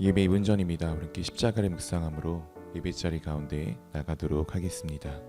예배 2분 전입니다. 우리 함께 십자가를 묵상함으로 예배 자리 가운데 나가도록 하겠습니다.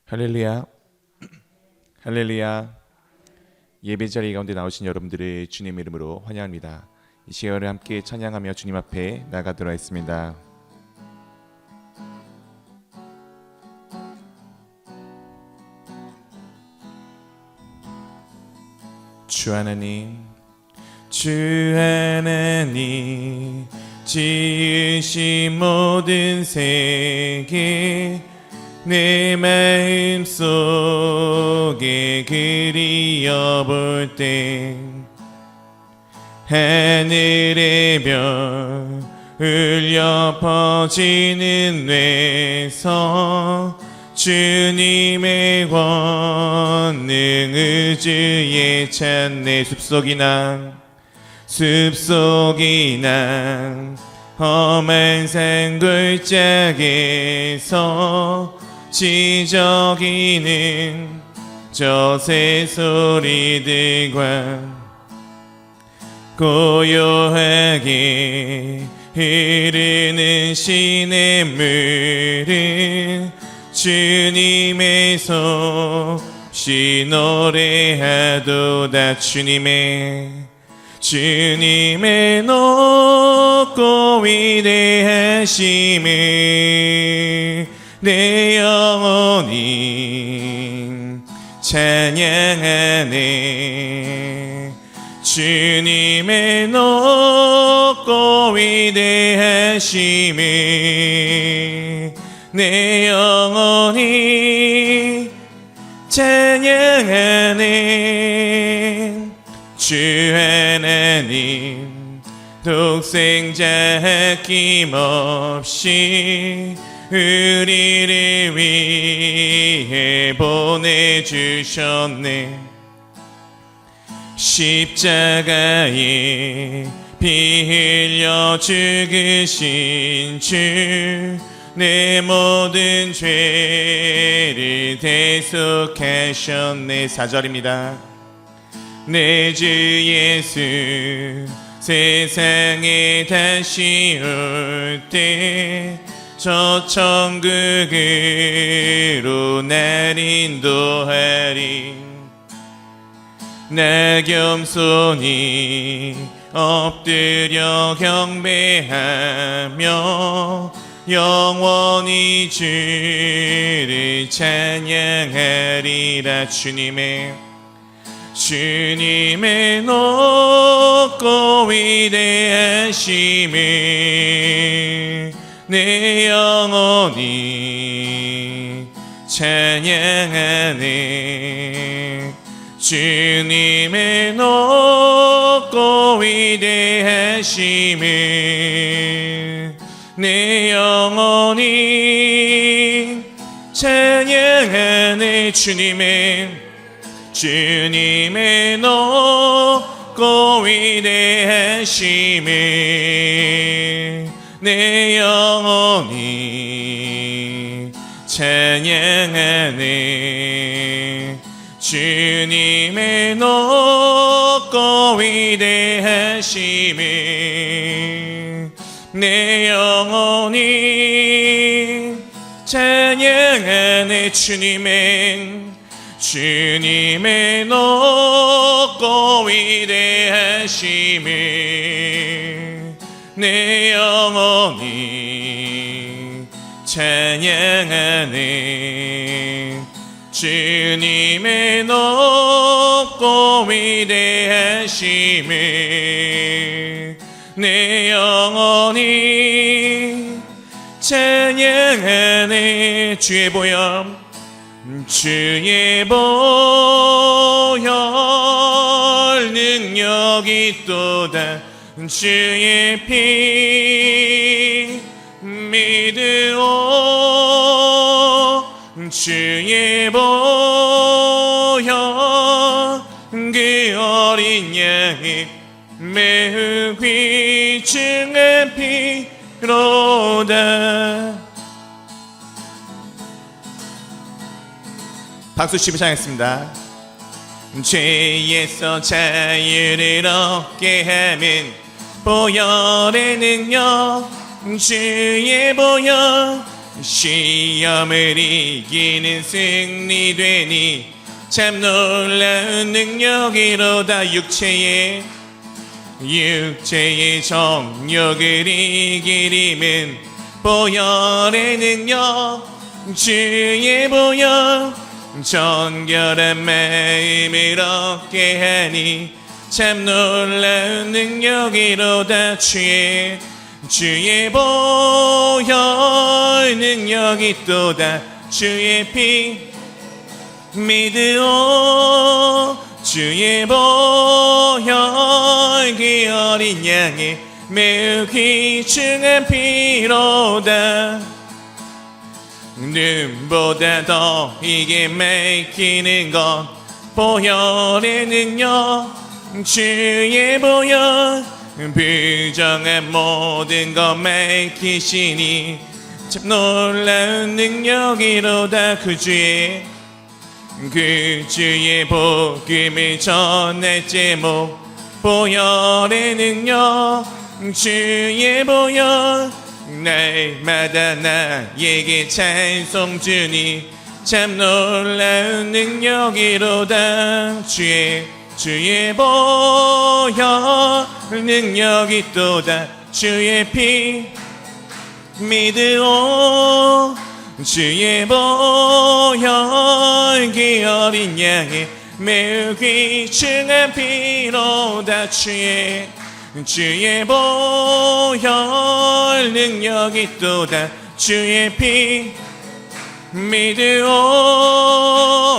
할렐루야, 할렐루야. 예배 자리 가운데 나오신 여러분들을 주님 이름으로 환영합니다. 이 시간을 함께 찬양하며 주님 앞에 나가도록 하겠습니다. 주 하나님, 주 하나님, 지으신 모든 세계 내 마음속에 그리어볼 때 하늘의 별 울려 퍼지는 뇌서 주님의 권능 의주에 찬내 숲속이나 험한 산골짜기에서 지저귀는 저 새소리들과 고요하게 흐르는 시냇물은 주님의 섭씨 노래하도다. 주님의 높고 위대하심을 내 영혼이 찬양하네. 주님의 높고 위대하심을 내 영혼이 찬양하네. 주 하나님 독생자 아낌없이 우리를 위해 보내주셨네. 십자가에 피 흘려 죽으신 주 내 모든 죄를 대속하셨네. 4절입니다. 내 주 예수 세상에 다시 올 때 저 천국으로 날 인도하리. 나 겸손히 엎드려 경배하며 영원히 주를 찬양하리라. 주님의 높고 위대하심을 내 영혼이 찬양하네. 주님의 높고 위대하심을 내 영혼이 찬양하네. 주님의 높고 위대하심을 내 영혼이 찬양하네. 주님의 높고 위대하심을 내 영혼이 찬양하네. 주님의 높고 위대하심을 내 영혼이 찬양하네. 주님의 높고 위대하심을 내 영혼이 찬양하네. 주의 보혈 능력이 있도다. 주의 피 믿으오. 주의 보혈 그 어린 양의 매우 귀중한 피로다. 박수 치며 찬양했습니다. 죄에서 자유를 얻게 하면 보혈의 능력, 주의 보혈 시험을 이기는 승리되니 참 놀라운 능력이로다. 육체의 정욕을 이기림은 보혈의 능력, 주의 보혈 정결한 마음을 얻게 하니 참 놀라운 능력이로다. 주의 보혈 능력이 있도다. 주의 피 믿으오. 주의 보혈 그 어린 양의 매우 귀중한 피로다. 눈보다 더 이게 맥히는 것 보혈의 능력, 주의 보혈 부정한 모든 것 맥히시니 참 놀라운 능력이로다. 그 주의 복음을 전할 제목 보혈의 능력, 주의 보혈 날마다 나에게 찬송 주니 참 놀라운 능력이로다. 주의 보혈 능력이 있도다. 주의 피 믿으오. 주의 보혈 그 어린 양의 매우 귀중한 피로다. 주의 보혈 능력이 있도다. 주의 피 믿으오.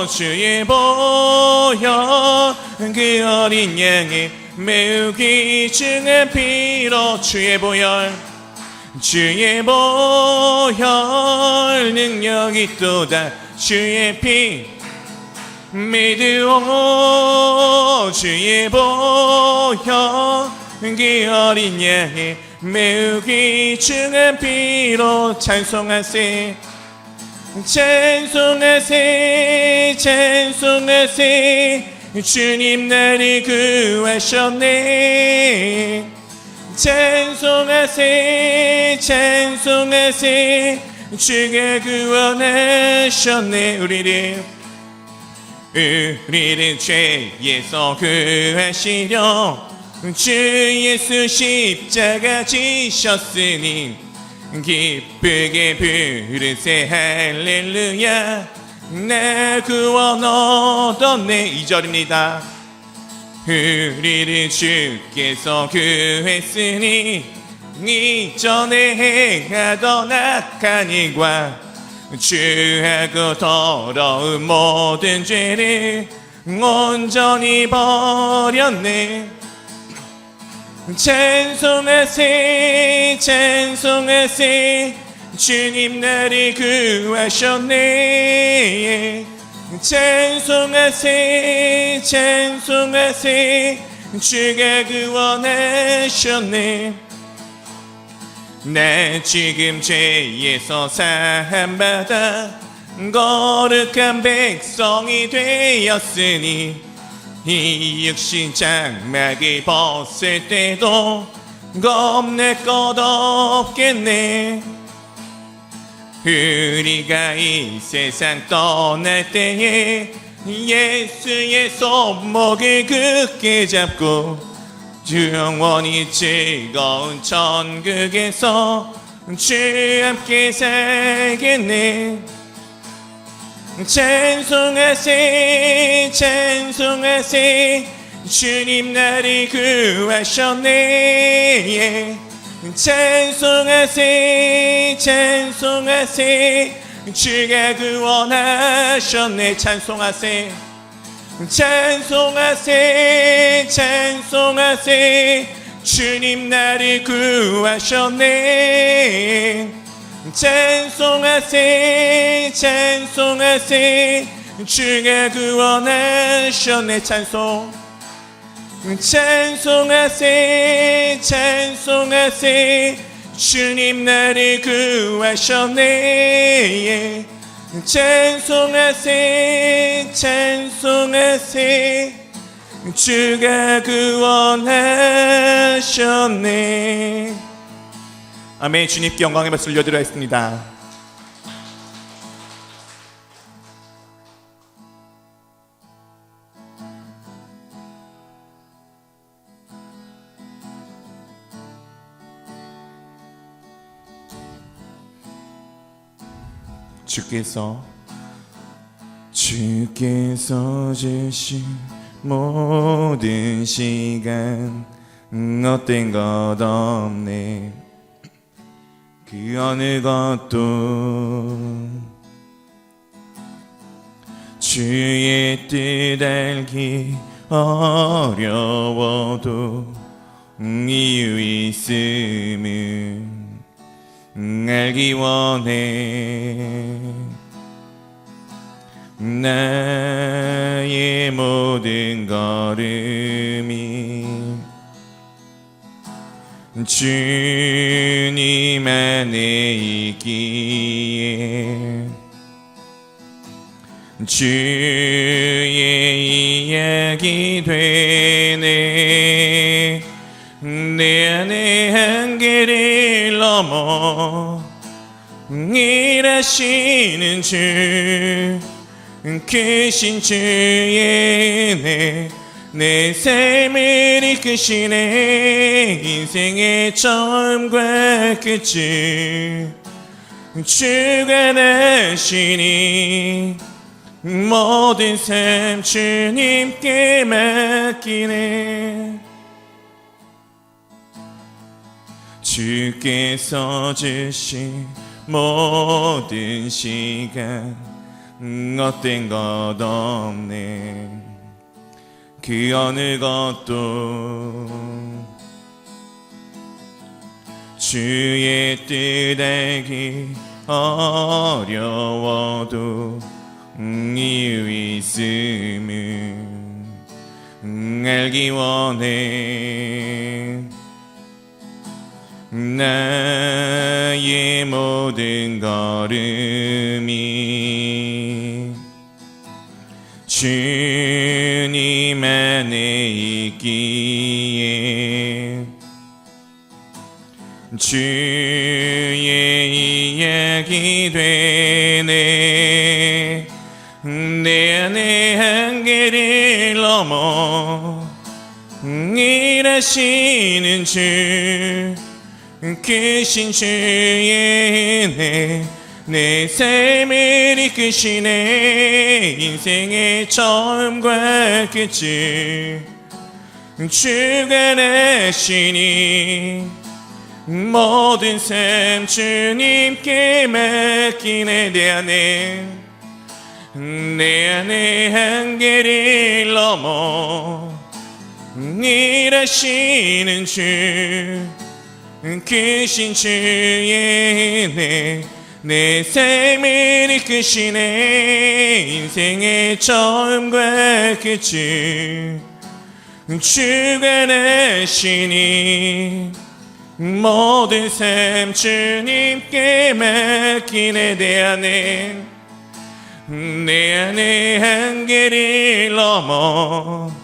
주의 보혈 그 어린 양의 매우 귀중한 피로 주의 보혈 능력이 있도다. 주의 피 믿으오. 주의 보혈 그 어린 양의 매우 귀중한 피로 찬송하세. 주님 나를 구하셨네. 찬송하세 주가 구원하셨네. 우리를 죄에서 구하시려 주 예수 십자가 지셨으니 기쁘게 부르세 할렐루야 내 구원 얻었네. 2절입니다. 우리를 주께서 구했으니 이전에 행하던 악한 일과 주하고 더러운 모든 죄를 온전히 버렸네. 찬송하세 찬송하세 주님 나를 구하셨네. 찬송하세 찬송하세 주가 구원하셨네. 나 지금 죄에서 사함받아 거룩한 백성이 되었으니 이 육신 장막을 벗을 때도 겁낼 것 없겠네. 우리가 이 세상 떠날 때에 예수의 손목을 굳게 잡고 영원히 즐거운 천국에서 주 함께 살겠네. 찬송하세 찬송하세 주님 나를 구하셨네. 찬송하세 찬송하세 주가 구원하셨네. 찬송하세 찬송하세 찬송하세 주님 나를 구하셨네. 찬송하세 찬송하세 주가 구원하셨네. 찬송하세 찬송하세 주님 나를 구하셨네. 찬송하세 찬송하세 주가 구원하셨네. 아멘. 주님께 영광의 박수를 올려드려 했습니다. 주께서 주신 모든 시간 헛된 것 없네. 그 어느 것도 주의 뜻 알기 어려워도 이유 있음을 알기 원해. 나의 모든 걸음이 주님 안에 있기에 주의 이야기 되네. 내 안의 한계를 넘어 일하시는 주 크신 주의 내 삶을 이끄시네. 인생의 처음과 끝을 주가 나시니 모든 삶 주님께 맡기네. 주께서 주신 모든 시간 헛된 것 없네. 그 어느 것도 주의 뜻 알기 어려워도 이유 있음을 알기 원해. 나의 모든 걸음이 주님 안에 있기에 주의 이야기 되네. 내 안의 한계를 넘어 일하시는 주 크신 주의 은혜 내 삶을 이끄시네. 인생의 처음과 끝을 주가 나시니 모든 삶 주님께 맡기네. 내 안에 한계를 넘어 일하시는 주 크신 주의 은혜 내 삶을 이끄시네. 인생의 처음과 끝을 주가 나시니 모든 삶 주님께 맡기네. 내 안에 한계를 넘어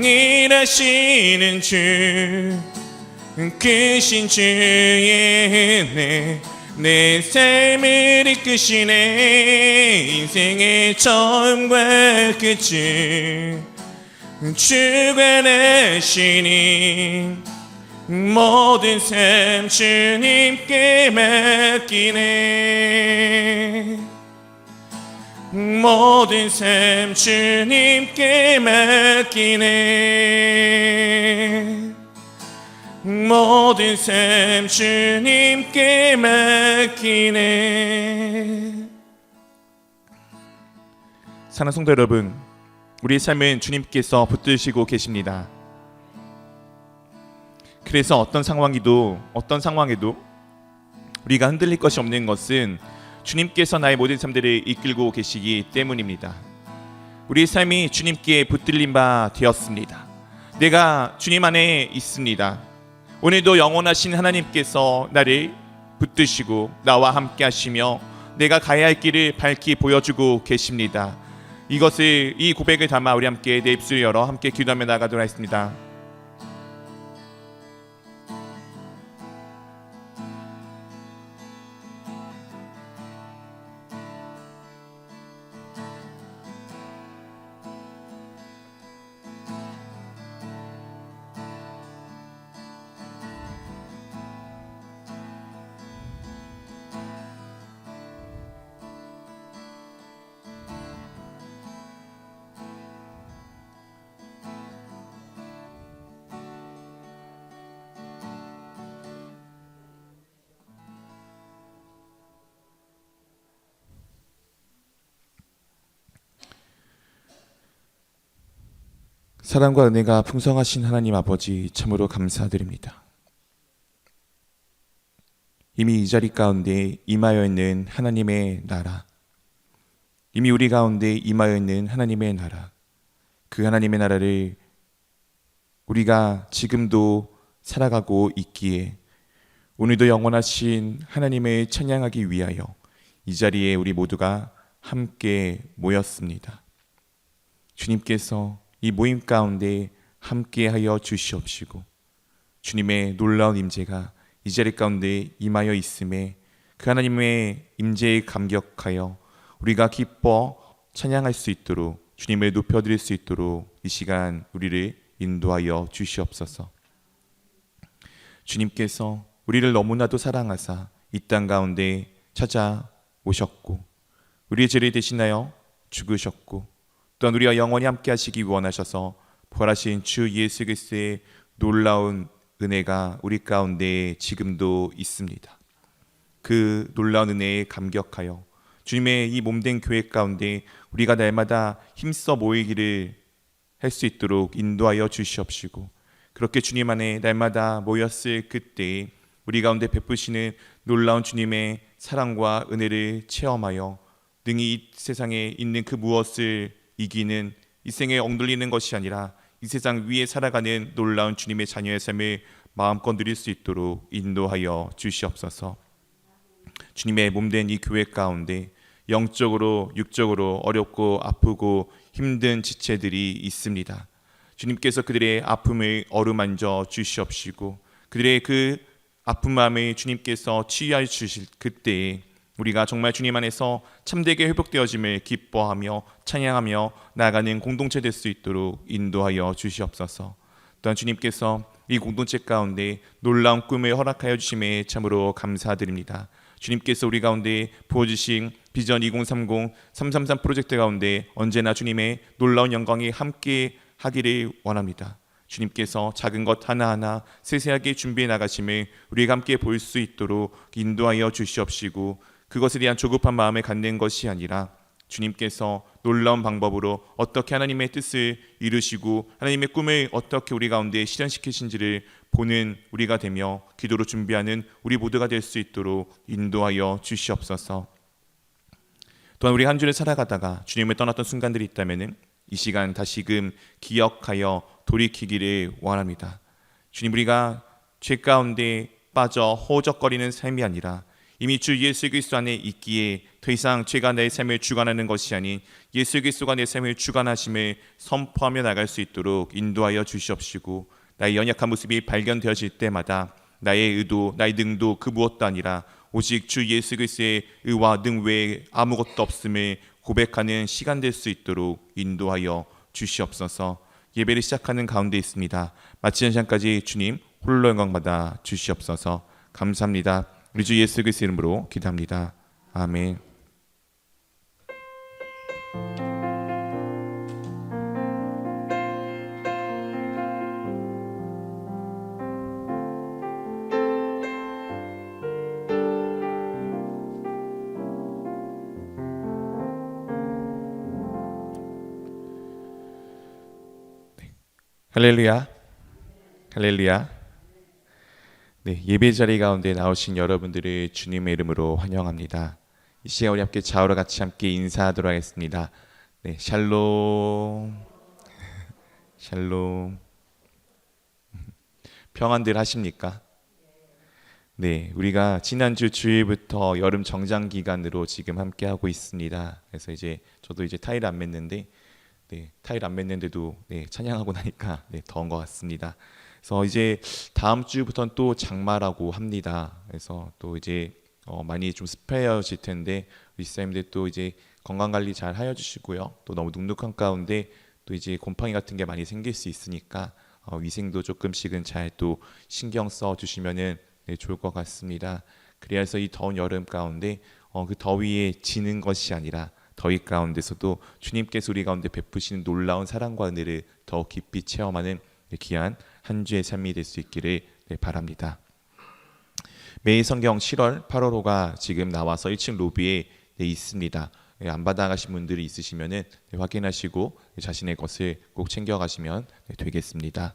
일하시는 주 크신 주의 은혜 내 삶을 이끄시네. 인생의 처음과 끝을 주가 나시니 모든 삶 주님께 맡기네. 모든 삶 주님께 맡기네. 모든 삶 주님께 맡기네. 사랑하는 성도 여러분, 우리의 삶은 주님께서 붙드시고 계십니다. 그래서 어떤 상황에도 우리가 흔들릴 것이 없는 것은 주님께서 나의 모든 삶들을 이끌고 계시기 때문입니다. 우리의 삶이 주님께 붙들린 바 되었습니다. 내가 주님 안에 있습니다. 오늘도 영원하신 하나님께서 나를 붙드시고 나와 함께 하시며 내가 가야 할 길을 밝히 보여주고 계십니다. 이 고백을 담아 우리 함께 내 입술을 열어 함께 기도하며 나가도록 하겠습니다. 사랑과 은혜가 풍성하신 하나님 아버지, 참으로 감사드립니다. 이미 이 자리 가운데 임하여 있는 하나님의 나라, 이미 우리 가운데 임하여 있는 하나님의 나라, 그 하나님의 나라를 우리가 지금도 살아가고 있기에 오늘도 영원하신 하나님을 찬양하기 위하여 이 자리에 우리 모두가 함께 모였습니다. 주님께서 이 모임 가운데 함께하여 주시옵시고 주님의 놀라운 임재가 이 자리 가운데 임하여 있음에 그 하나님의 임재에 감격하여 우리가 기뻐 찬양할 수 있도록, 주님을 높여드릴 수 있도록 이 시간 우리를 인도하여 주시옵소서. 주님께서 우리를 너무나도 사랑하사 이 땅 가운데 찾아오셨고 우리의 죄를 대신하여 죽으셨고 또한 우리와 영원히 함께 하시기 원하셔서 부활하신 주 예수 그리스도의 놀라운 은혜가 우리 가운데 지금도 있습니다. 그 놀라운 은혜에 감격하여 주님의 이 몸된 교회 가운데 우리가 날마다 힘써 모이기를 할 수 있도록 인도하여 주시옵시고 그렇게 주님 안에 날마다 모였을 그때에 우리 가운데 베푸시는 놀라운 주님의 사랑과 은혜를 체험하여 능히 이 세상에 있는 그 무엇을 이기는 이 생에 엉들리는 것이 아니라 이 세상 위에 살아가는 놀라운 주님의 자녀의 삶을 마음껏 누릴 수 있도록 인도하여 주시옵소서. 주님의 몸된 이 교회 가운데 영적으로 육적으로 어렵고 아프고 힘든 지체들이 있습니다. 주님께서 그들의 아픔을 어루만져 주시옵시고 그들의 그 아픈 마음을 주님께서 치유하여 주실 그때에 우리가 정말 주님 안에서 참되게 회복되어짐을 기뻐하며 찬양하며 나아가는 공동체 될 수 있도록 인도하여 주시옵소서. 또한 주님께서 이 공동체 가운데 놀라운 꿈을 허락하여 주심에 참으로 감사드립니다. 주님께서 우리 가운데 부어주신 비전 2030, 333 프로젝트 가운데 언제나 주님의 놀라운 영광이 함께 하기를 원합니다. 주님께서 작은 것 하나하나 세세하게 준비해 나가심을 우리가 함께 볼 수 있도록 인도하여 주시옵시고, 그것에 대한 조급한 마음을 갖는 것이 아니라 주님께서 놀라운 방법으로 어떻게 하나님의 뜻을 이루시고 하나님의 꿈을 어떻게 우리 가운데 실현시키신지를 보는 우리가 되며 기도로 준비하는 우리 모두가 될 수 있도록 인도하여 주시옵소서. 또한 우리 한 주를 살아가다가 주님을 떠났던 순간들이 있다면 이 시간 다시금 기억하여 돌이키기를 원합니다. 주님, 우리가 죄 가운데 빠져 허우적거리는 삶이 아니라 이미 주 예수 그리스도 안에 있기에 더 이상 죄가 내 삶을 주관하는 것이 아닌 예수 그리스도가 내 삶을 주관하심을 선포하며 나갈 수 있도록 인도하여 주시옵시고, 나의 연약한 모습이 발견되어질 때마다 나의 의도, 나의 능도 그 무엇도 아니라 오직 주 예수 그리스도의 의와 능 외에 아무것도 없음을 고백하는 시간 될 수 있도록 인도하여 주시옵소서. 예배를 시작하는 가운데 있습니다. 마치는 시간까지 주님 홀로 영광 받아 주시옵소서. 감사합니다. 우리 주 예수 그리스도 이름으로 기도합니다. 아멘. 할렐루야, 할렐루야. 네, 예배 자리 가운데 나오신 여러분들을 주님의 이름으로 환영합니다. 이 시간 우리 함께 좌우로 같이 함께 인사하도록 하겠습니다. 네, 샬롬, 샬롬. 평안들 하십니까? 네, 우리가 지난주 주일부터 여름 정장 기간으로 지금 함께 하고 있습니다. 그래서 이제 저도 이제 타일 안 맸는데, 네, 타일 안 맸는데도 네, 찬양하고 나니까 네, 더운 것 같습니다. 그래서 이제 다음 주부터는 또 장마라고 합니다. 그래서 또 이제 많이 좀 습해질 텐데 우리 집사님들 또 이제 건강 관리 잘 하여 주시고요. 또 너무 눅눅한 가운데 또 이제 곰팡이 같은 게 많이 생길 수 있으니까 위생도 조금씩은 잘 또 신경 써 주시면은 네, 좋을 것 같습니다. 그래서 이 더운 여름 가운데 그 더위에 지는 것이 아니라 더위 가운데서도 주님께서 우리 가운데 베푸시는 놀라운 사랑과 은혜를 더 깊이 체험하는 귀한 한 주의 삶이 될 수 있기를 바랍니다. 매일 성경 7월 8월호가 지금 나와서 1층 로비에 있습니다. 안 받아가신 분들이 있으시면 확인하시고 자신의 것을 꼭 챙겨가시면 되겠습니다.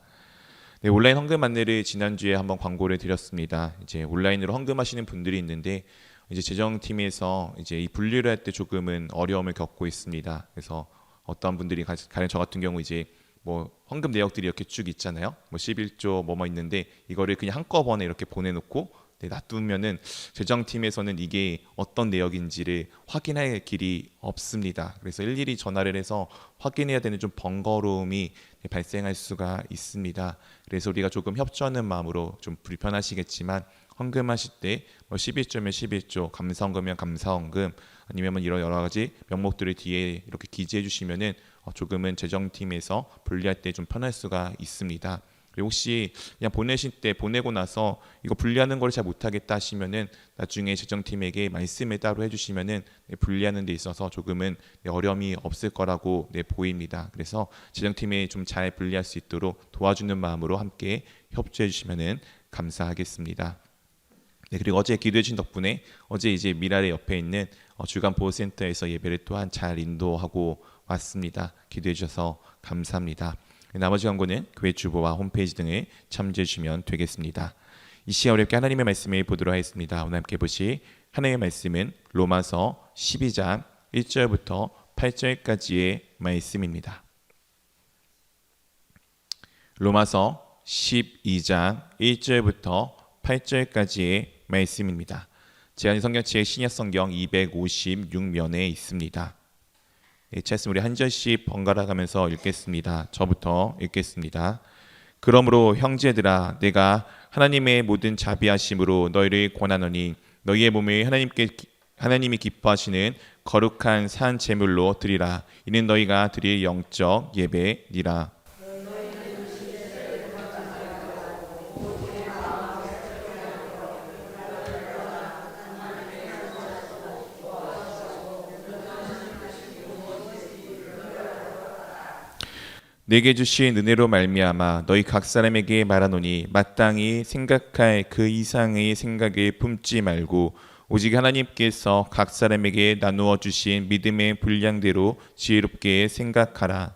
네, 온라인 헌금 안내를 지난주에 한번 광고를 드렸습니다. 이제 온라인으로 헌금하시는 분들이 있는데 이제 재정팀에서 이제 이 분류를 할 때 조금은 어려움을 겪고 있습니다. 그래서 어떤 분들이 가령 저 같은 경우 이제 뭐 헌금 내역들이 이렇게 쭉 있잖아요. 뭐 11조 뭐뭐 있는데 이거를 그냥 한꺼번에 이렇게 보내놓고 놔두면은 재정팀에서는 이게 어떤 내역인지를 확인할 길이 없습니다. 그래서 일일이 전화를 해서 확인해야 되는 좀 번거로움이 발생할 수가 있습니다. 그래서 우리가 조금 협조하는 마음으로 좀 불편하시겠지만 헌금하실 때 뭐 11조면 11조, 감사헌금이면 감사헌금, 아니면 이런 여러 가지 명목들을 뒤에 이렇게 기재해 주시면은 조금은 재정팀에서 분리할 때 좀 편할 수가 있습니다. 그리고 혹시 그냥 보내실 때 보내고 나서 이거 분리하는 걸 잘 못하겠다 하시면은 나중에 재정팀에게 말씀을 따로 해주시면은 분리하는 데 있어서 조금은 어려움이 없을 거라고 보입니다. 그래서 재정팀에 좀 잘 분리할 수 있도록 도와주는 마음으로 함께 협조해 주시면은 감사하겠습니다. 네, 그리고 어제 기도해 주신 덕분에 어제 이제 미라레 옆에 있는 주간 보호센터에서 예배를 또한 잘 인도하고 왔습니다. 기도해 주셔서 감사합니다. 나머지 광고는 교회 주보와 홈페이지 등을 참조해 주시면 되겠습니다. 이 시간 어렵게 하나님의 말씀을 보도록 하겠습니다. 오늘 함께 보실 하나님의 말씀은 로마서 12장 1절부터 8절까지의 말씀입니다. 로마서 12장 1절부터 8절까지의 말씀입니다. 제한 성경책의 신약 성경 256면에 있습니다. 말씀 우리 한 절씩 번갈아 가면서 읽겠습니다. 저부터 읽겠습니다. 그러므로 형제들아, 내가 하나님의 모든 자비하심으로 너희를 권하노니 너희의 몸을 하나님이 기뻐하시는 거룩한 산 제물로 드리라. 이는 너희가 드릴 영적 예배니라. 내게 주신 은혜로 말미암아 너희 각 사람에게 말하노니 마땅히 생각할 그 이상의 생각을 품지 말고 오직 하나님께서 각 사람에게 나누어 주신 믿음의 분량대로 지혜롭게 생각하라.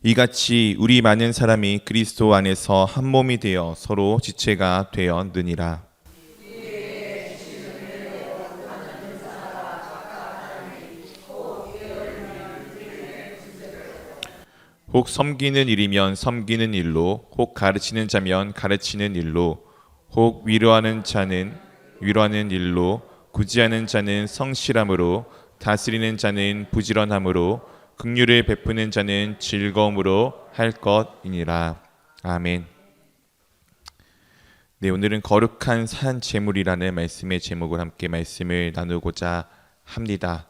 이같이 우리 많은 사람이 그리스도 안에서 한 몸이 되어 서로 지체가 되었느니라. 혹 섬기는 일이면 섬기는 일로, 혹 가르치는 자면 가르치는 일로, 혹 위로하는 자는 위로하는 일로, 구제하는 자는 성실함으로, 다스리는 자는 부지런함으로, 긍휼을 베푸는 자는 즐거움으로 할 것이니라. 아멘. 네, 오늘은 거룩한 산 제물이라는 말씀의 제목을 함께 말씀을 나누고자 합니다.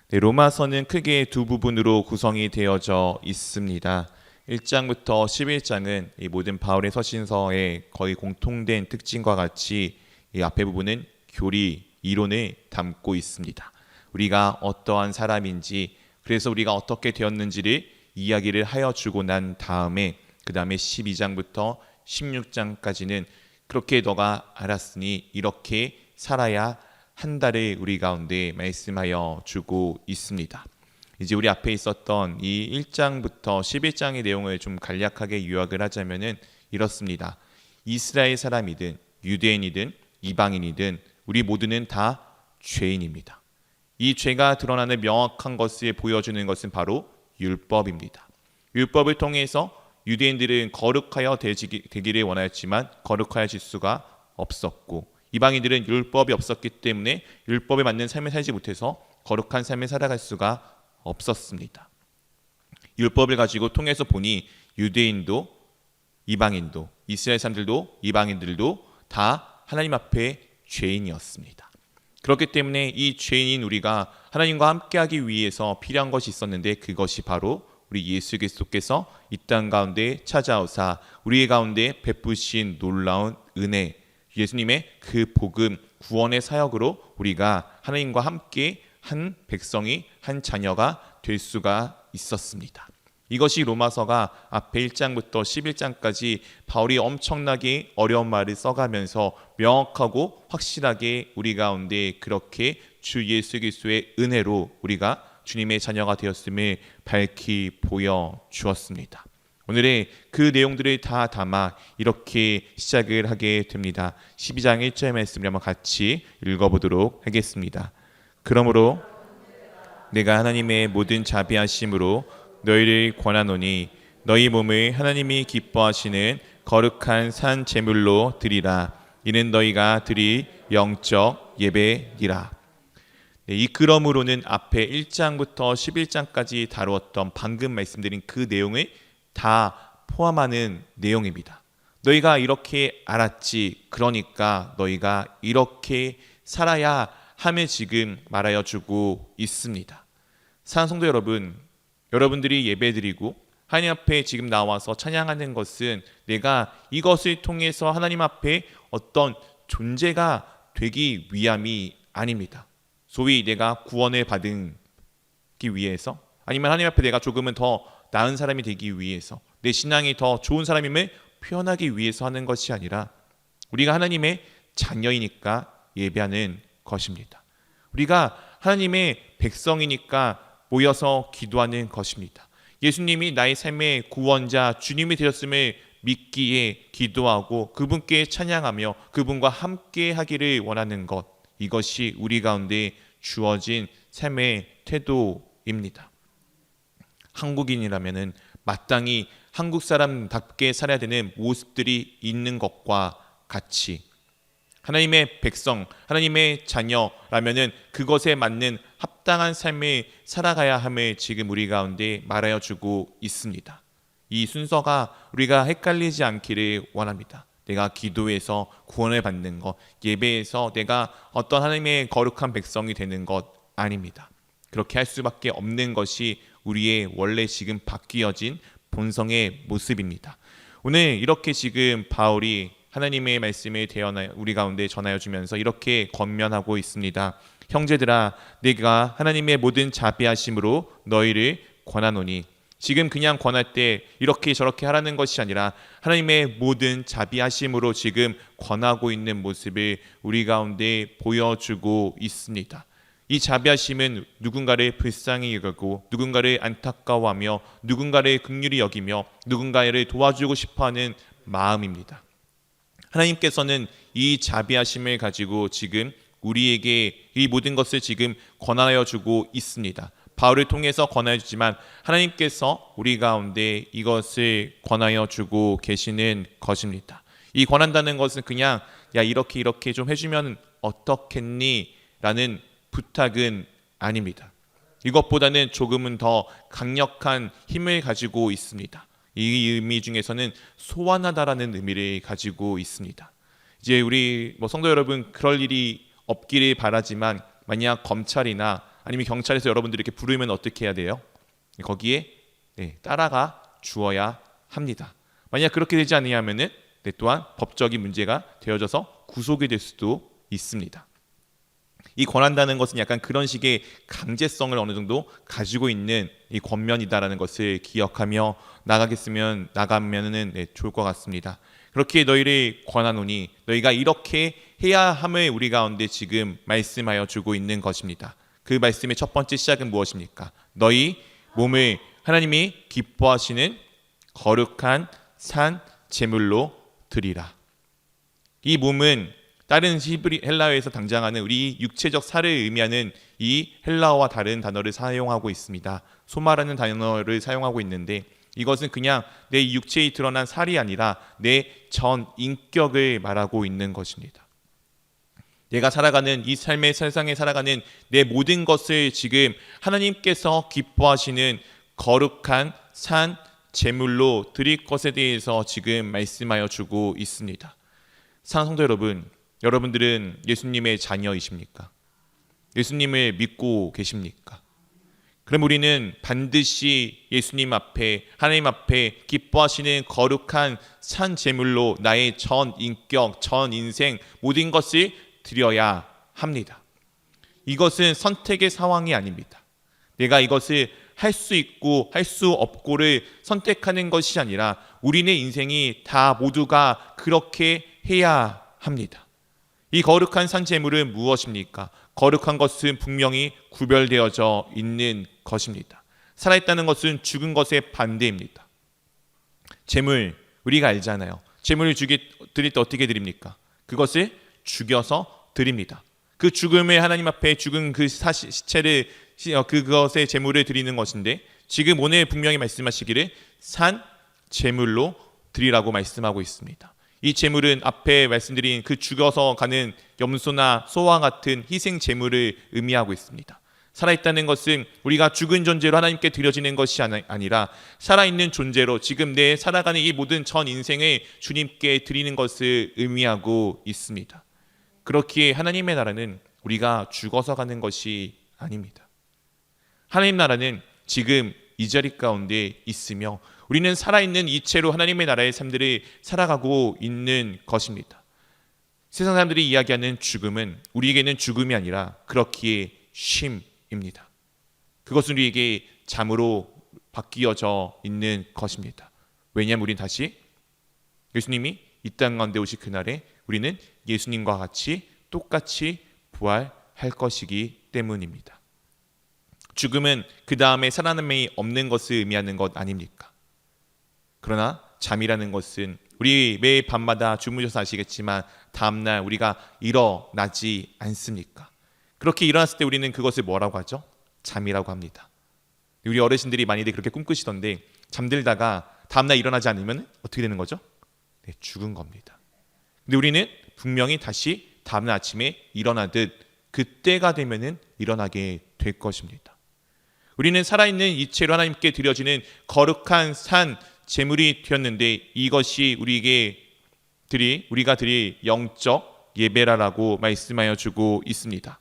네, 로마서는 크게 두 부분으로 구성이 되어져 있습니다. 1장부터 11장은 이 모든 바울의 서신서의 거의 공통된 특징과 같이 이 앞에 부분은 교리, 이론을 담고 있습니다. 우리가 어떠한 사람인지, 그래서 우리가 어떻게 되었는지를 이야기를 하여 주고 난 다음에 그 다음에 12장부터 16장까지는 그렇게 너가 알았으니 이렇게 살아야 한다를 우리 가운데 말씀하여 주고 있습니다. 이제 우리 앞에 있었던 이 1장부터 11장의 내용을 좀 간략하게 요약을 하자면은 이렇습니다. 이스라엘 사람이든 유대인이든 이방인이든 우리 모두는 다 죄인입니다. 이 죄가 드러나는 명확한 것을 보여주는 것은 바로 율법입니다. 율법을 통해서 유대인들은 거룩하여 되기를 원하였지만 거룩하여질 수가 없었고, 이방인들은 율법이 없었기 때문에 율법에 맞는 삶을 살지 못해서 거룩한 삶을 살아갈 수가 없었습니다. 율법을 가지고 통해서 보니 유대인도 이방인도 이스라엘 사람들도 이방인들도 다 하나님 앞에 죄인이었습니다. 그렇기 때문에 이 죄인인 우리가 하나님과 함께하기 위해서 필요한 것이 있었는데 그것이 바로 우리 예수 그리스도께서 이 땅 가운데 찾아오사 우리 가운데 베푸신 놀라운 은혜, 예수님의 그 복음, 구원의 사역으로 우리가 하나님과 함께 한 백성이, 한 자녀가 될 수가 있었습니다. 이것이 로마서가 앞에 1장부터 11장까지 바울이 엄청나게 어려운 말을 써가면서 명확하고 확실하게 우리 가운데 그렇게 주 예수 그리스도의 은혜로 우리가 주님의 자녀가 되었음을 밝히 보여주었습니다. 오늘의 그 내용들을 다 담아 이렇게 시작을 하게 됩니다. 12장 1절 말씀을 한번 같이 읽어보도록 하겠습니다. 그러므로 내가 하나님의 모든 자비하심으로 너희를 권하노니 너희 몸을 하나님이 기뻐하시는 거룩한 산 제물로 드리라. 이는 너희가 드릴 영적 예배니라. 네, 이 그러므로는 앞에 1장부터 11장까지 다루었던 방금 말씀드린 그 내용을 다 포함하는 내용입니다. 너희가 이렇게 알았지, 그러니까 너희가 이렇게 살아야 함을 지금 말하여 주고 있습니다. 사랑하는 성도 여러분, 여러분들이 예배드리고 하나님 앞에 지금 나와서 찬양하는 것은 내가 이것을 통해서 하나님 앞에 어떤 존재가 되기 위함이 아닙니다. 소위 내가 구원을 받기 위해서, 아니면 하나님 앞에 내가 조금은 더 나은 사람이 되기 위해서, 내 신앙이 더 좋은 사람임을 표현하기 위해서 하는 것이 아니라 우리가 하나님의 자녀이니까 예배하는 것입니다. 우리가 하나님의 백성이니까 모여서 기도하는 것입니다. 예수님이 나의 삶의 구원자 주님이 되었음을 믿기에 기도하고 그분께 찬양하며 그분과 함께 하기를 원하는 것, 이것이 우리 가운데 주어진 삶의 태도입니다. 한국인이라면 마땅히 한국 사람답게 살아야 되는 모습들이 있는 것과 같이 하나님의 백성, 하나님의 자녀라면 그것에 맞는 합당한 삶을 살아가야 함을 지금 우리 가운데 말하여 주고 있습니다. 이 순서가 우리가 헷갈리지 않기를 원합니다. 내가 기도에서 구원을 받는 것, 예배에서 내가 어떤 하나님의 거룩한 백성이 되는 것 아닙니다. 그렇게 할 수밖에 없는 것이 우리의 원래 지금 바뀌어진 본성의 모습입니다. 오늘 이렇게 지금 바울이 하나님의 말씀을 우리 가운데 전하여 주면서 이렇게 권면하고 있습니다. 형제들아, 내가 하나님의 모든 자비하심으로 너희를 권하노니. 지금 그냥 권할 때 이렇게 저렇게 하라는 것이 아니라 하나님의 모든 자비하심으로 지금 권하고 있는 모습을 우리 가운데 보여주고 있습니다. 이 자비하심은 누군가를 불쌍히 여기고 누군가를 안타까워하며 누군가를 긍휼히 여기며 누군가를 도와주고 싶어하는 마음입니다. 하나님께서는 이 자비하심을 가지고 지금 우리에게 이 모든 것을 지금 권하여 주고 있습니다. 바울을 통해서 권하여 주지만 하나님께서 우리 가운데 이것을 권하여 주고 계시는 것입니다. 이 권한다는 것은 그냥 야 이렇게 좀 해주면 어떻겠니? 라는 부탁은 아닙니다. 이것보다는 조금은 더 강력한 힘을 가지고 있습니다. 이 의미 중에서는 소환하다라는 의미를 가지고 있습니다. 이제 우리 성도 여러분 그럴 일이 없기를 바라지만 만약 검찰이나 아니면 경찰에서 여러분들이 이렇게 부르면 어떻게 해야 돼요? 거기에 따라가 주어야 합니다. 만약 그렇게 되지 않으면은 또한 법적인 문제가 되어져서 구속이 될 수도 있습니다. 이 권한다는 것은 약간 그런 식의 강제성을 어느 정도 가지고 있는 이 권면이다라는 것을 기억하며 나가면은 좋을 것 같습니다. 그렇게 너희를 권하노니 너희가 이렇게 해야 함을 우리 가운데 지금 말씀하여 주고 있는 것입니다. 그 말씀의 첫 번째 시작은 무엇입니까? 너희 몸을 하나님이 기뻐하시는 거룩한 산 제물로 드리라. 이 몸은 다른 헬라어에서 당장하는 우리 육체적 살을 의미하는 이 헬라어와 다른 단어를 사용하고 있습니다. 소마라는 단어를 사용하고 있는데 이것은 그냥 내 육체에 드러난 살이 아니라 내 전 인격을 말하고 있는 것입니다. 내가 살아가는 이 삶의 세상에 살아가는 내 모든 것을 지금 하나님께서 기뻐하시는 거룩한 산 제물로 드릴 것에 대해서 지금 말씀하여 주고 있습니다. 사랑하는 성도 여러분, 여러분들은 예수님의 자녀이십니까? 예수님을 믿고 계십니까? 그럼 우리는 반드시 예수님 앞에 하나님 앞에 기뻐하시는 거룩한 산 제물로 나의 전 인격, 전 인생 모든 것을 드려야 합니다. 이것은 선택의 상황이 아닙니다. 내가 이것을 할 수 있고 할 수 없고를 선택하는 것이 아니라 우리네 인생이 다 모두가 그렇게 해야 합니다. 이 거룩한 산 제물은 무엇입니까? 거룩한 것은 분명히 구별되어져 있는 것입니다. 살아있다는 것은 죽은 것의 반대입니다. 제물 우리가 알잖아요. 제물을 드릴 때 어떻게 드립니까? 그것을 죽여서 드립니다. 그 죽음을 하나님 앞에 죽은 그 시체를 그것의 제물을 드리는 것인데 지금 오늘 분명히 말씀하시기를 산 제물로 드리라고 말씀하고 있습니다. 이 제물은 앞에 말씀드린 그 죽어서 가는 염소나 소와 같은 희생 제물을 의미하고 있습니다. 살아있다는 것은 우리가 죽은 존재로 하나님께 드려지는 것이 아니라 살아있는 존재로 지금 내 살아가는 이 모든 전 인생을 주님께 드리는 것을 의미하고 있습니다. 그렇기에 하나님의 나라는 우리가 죽어서 가는 것이 아닙니다. 하나님 나라는 지금 이 자리 가운데 있으며 우리는 살아있는 이체로 하나님의 나라의 삶들을 살아가고 있는 것입니다. 세상 사람들이 이야기하는 죽음은 우리에게는 죽음이 아니라 그렇기에 쉼입니다. 그것은 우리에게 잠으로 바뀌어져 있는 것입니다. 왜냐하면 우리는 다시 예수님이 이 땅 가운데 오실 그날에 우리는 예수님과 같이 똑같이 부활할 것이기 때문입니다. 죽음은 그 다음에 살아남이 없는 것을 의미하는 것 아닙니까? 그러나 잠이라는 것은 우리 매일 밤마다 주무셔서 아시겠지만 다음날 우리가 일어나지 않습니까? 그렇게 일어났을 때 우리는 그것을 뭐라고 하죠? 잠이라고 합니다. 우리 어르신들이 많이들 그렇게 꿈꾸시던데 잠들다가 다음날 일어나지 않으면 어떻게 되는 거죠? 네, 죽은 겁니다. 근데 우리는 분명히 다시 다음날 아침에 일어나듯 그때가 되면은 일어나게 될 것입니다. 우리는 살아있는 이체로 하나님께 드려지는 거룩한 산 제물이 되었는데 이것이 우리가 드릴 영적 예배라고 말씀하여 주고 있습니다.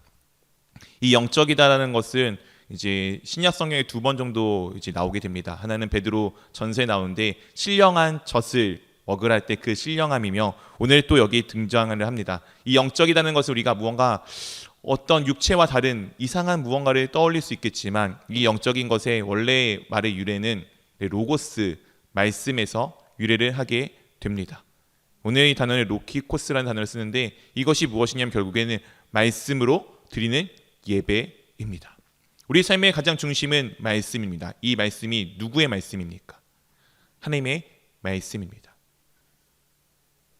이 영적이다라는 것은 이제 신약 성경에 2번 정도 이제 나오게 됩니다. 하나는 베드로 전서에 나오는데 신령한 젖을 먹으라 할 때 그 신령함이며 오늘 또 여기 등장을 합니다. 이 영적이라는 것을 우리가 무언가 어떤 육체와 다른 이상한 무언가를 떠올릴 수 있겠지만 이 영적인 것의 원래 말의 유래는 로고스, 말씀에서 유래를 하게 됩니다. 오늘 이 단어는 로키코스라는 단어를 쓰는데 이것이 무엇이냐면 결국에는 말씀으로 드리는 예배입니다. 우리 삶의 가장 중심은 말씀입니다. 이 말씀이 누구의 말씀입니까? 하나님의 말씀입니다.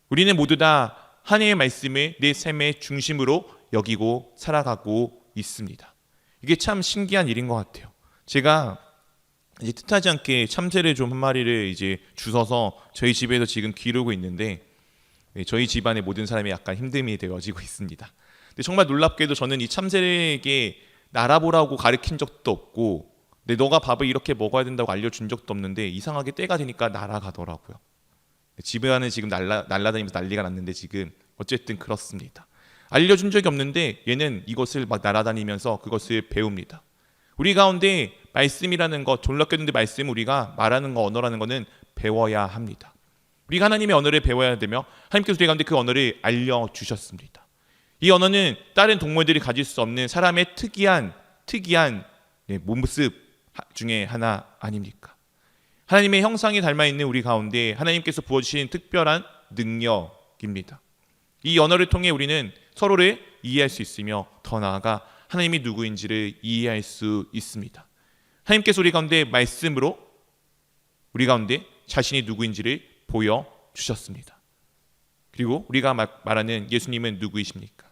우리는 모두 다 하나님의 말씀을 내 삶의 중심으로 여기고 살아가고 있습니다. 이게 참 신기한 일인 것 같아요. 제가 이제 뜻하지 않게 참새를 좀 한 마리를 이제 주워서 저희 집에서 지금 기르고 있는데 저희 집안의 모든 사람이 약간 힘듦이 되어지고 있습니다. 근데 정말 놀랍게도 저는 이 참새에게 날아보라고 가르친 적도 없고 너가 밥을 이렇게 먹어야 된다고 알려준 적도 없는데 이상하게 때가 되니까 날아가더라고요. 집안은 지금 날아다니면서 난리가 났는데 지금 어쨌든 그렇습니다. 알려준 적이 없는데 얘는 이것을 막 날아다니면서 그것을 배웁니다. 우리 가운데 말씀이라는 것, 놀랍게도 말씀 우리가 말하는 거, 언어라는 것은 배워야 합니다. 우리가 하나님의 언어를 배워야 되며 하나님께서 우리 가운데 그 언어를 알려주셨습니다. 이 언어는 다른 동물들이 가질 수 없는 사람의 특이한 모습 중에 하나 아닙니까? 하나님의 형상이 닮아있는 우리 가운데 하나님께서 부어주신 특별한 능력입니다. 이 언어를 통해 우리는 서로를 이해할 수 있으며 더 나아가 하나님이 누구인지를 이해할 수 있습니다. 하나님께서 우리 가운데 말씀으로 우리 가운데 자신이 누구인지를 보여주셨습니다. 그리고 우리가 말하는 예수님은 누구이십니까?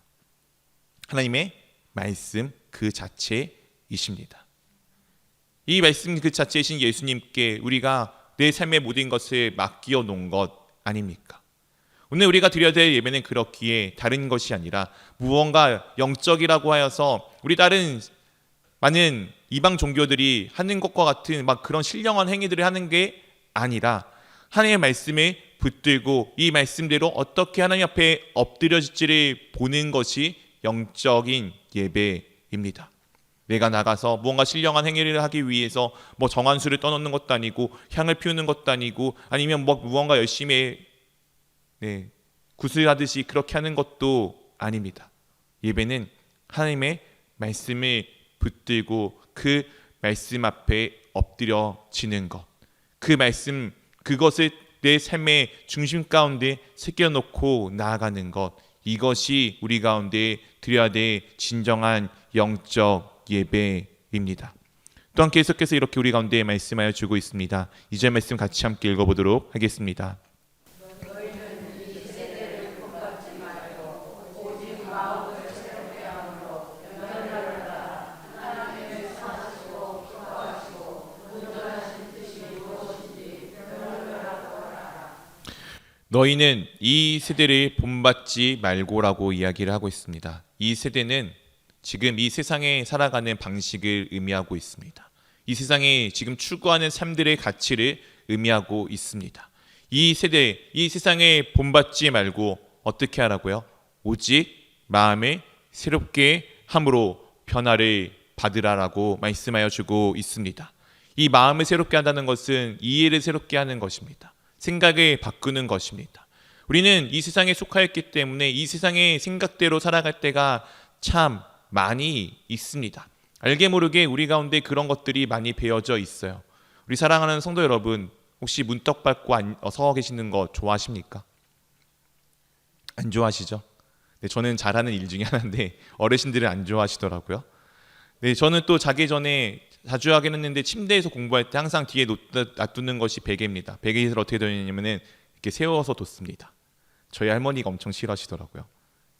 하나님의 말씀 그 자체이십니다. 이 말씀 그 자체이신 예수님께 우리가 내 삶의 모든 것을 맡겨 놓은 것 아닙니까? 오늘 우리가 드려야 될 예배는 그렇기에 다른 것이 아니라 무언가 영적이라고 하여서 우리 다른 많은 이방 종교들이 하는 것과 같은 막 그런 신령한 행위들을 하는 게 아니라 하나님의 말씀을 붙들고 이 말씀대로 어떻게 하나님 앞에 엎드려질지를 보는 것이 영적인 예배입니다. 내가 나가서 무언가 신령한 행위를 하기 위해서 뭐 정한수를 떠놓는 것도 아니고 향을 피우는 것도 아니고 아니면 뭐 무언가 열심히 구슬하듯이 그렇게 하는 것도 아닙니다. 예배는 하나님의 말씀을 붙들고 그 말씀 앞에 엎드려지는 것, 그 말씀 그것을 내 삶의 중심 가운데 새겨놓고 나아가는 것, 이것이 우리 가운데 드려야 될 진정한 영적 예배입니다. 또한 계속해서 이렇게 우리 가운데 말씀하여 주고 있습니다. 2절 말씀 같이 함께 읽어보도록 하겠습니다. 너희는 이 세대를 본받지 말고라고 이야기를 하고 있습니다. 이 세대는 지금 이 세상에 살아가는 방식을 의미하고 있습니다. 이 세상에 지금 추구하는 삶들의 가치를 의미하고 있습니다. 이 세대, 이 세상에 본받지 말고 어떻게 하라고요? 오직 마음을 새롭게 함으로 변화를 받으라라고 말씀하여 주고 있습니다. 이 마음을 새롭게 한다는 것은 이해를 새롭게 하는 것입니다. 생각을 바꾸는 것입니다. 우리는 이 세상에 속하였기 때문에 이 세상의 생각대로 살아갈 때가 참 많이 있습니다. 알게 모르게 우리 가운데 그런 것들이 많이 배어져 있어요. 우리 사랑하는 성도 여러분, 혹시 문떡 밟고 서 계시는 거 좋아하십니까? 안 좋아하시죠? 네, 저는 잘하는 일 중에 하나인데 어르신들은 안 좋아하시더라고요. 네, 저는 또 자기 전에 자주 하긴 했는데 침대에서 공부할 때 항상 뒤에 놔두는 것이 베개입니다. 베개를 어떻게 되냐면은 이렇게 세워서 뒀습니다. 저희 할머니가 엄청 싫어하시더라고요.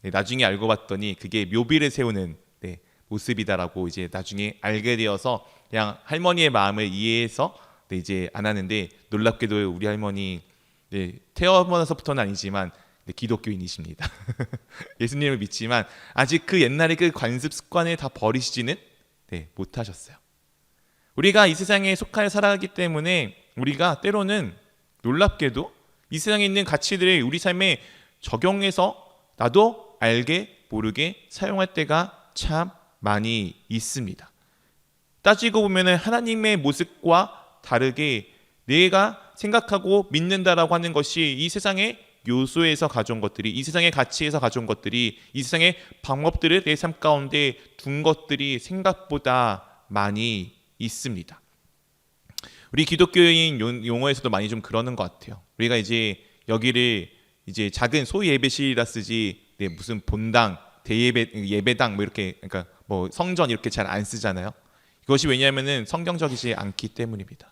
네, 나중에 알고 봤더니 그게 묘비를 세우는 모습이다라고 이제 나중에 알게 되어서 그냥 할머니의 마음을 이해해서 이제 안 하는데 놀랍게도 우리 할머니 태어나서부터는 아니지만 기독교인이십니다. 예수님을 믿지만 아직 그 옛날의 그 관습 습관을 다 버리시지는 못하셨어요. 우리가 이 세상에 속하여 살아가기 때문에 우리가 때로는 놀랍게도 이 세상에 있는 가치들을 우리 삶에 적용해서 나도 알게 모르게 사용할 때가 참 많이 있습니다. 따지고 보면 하나님의 모습과 다르게 내가 생각하고 믿는다라고 하는 것이 이 세상의 요소에서 가져온 것들이, 이 세상의 가치에서 가져온 것들이, 이 세상의 방법들을 내 삶 가운데 둔 것들이 생각보다 많이 있습니다. 우리 기독교인 용어에서도 많이 좀 그러는 것 같아요. 우리가 이제 여기를 이제 작은 소위 예배실이라 쓰지, 무슨 본당, 예배당 뭐 이렇게, 그러니까 뭐 성전 이렇게 잘 안 쓰잖아요. 이것이 왜냐하면은 성경적이지 않기 때문입니다.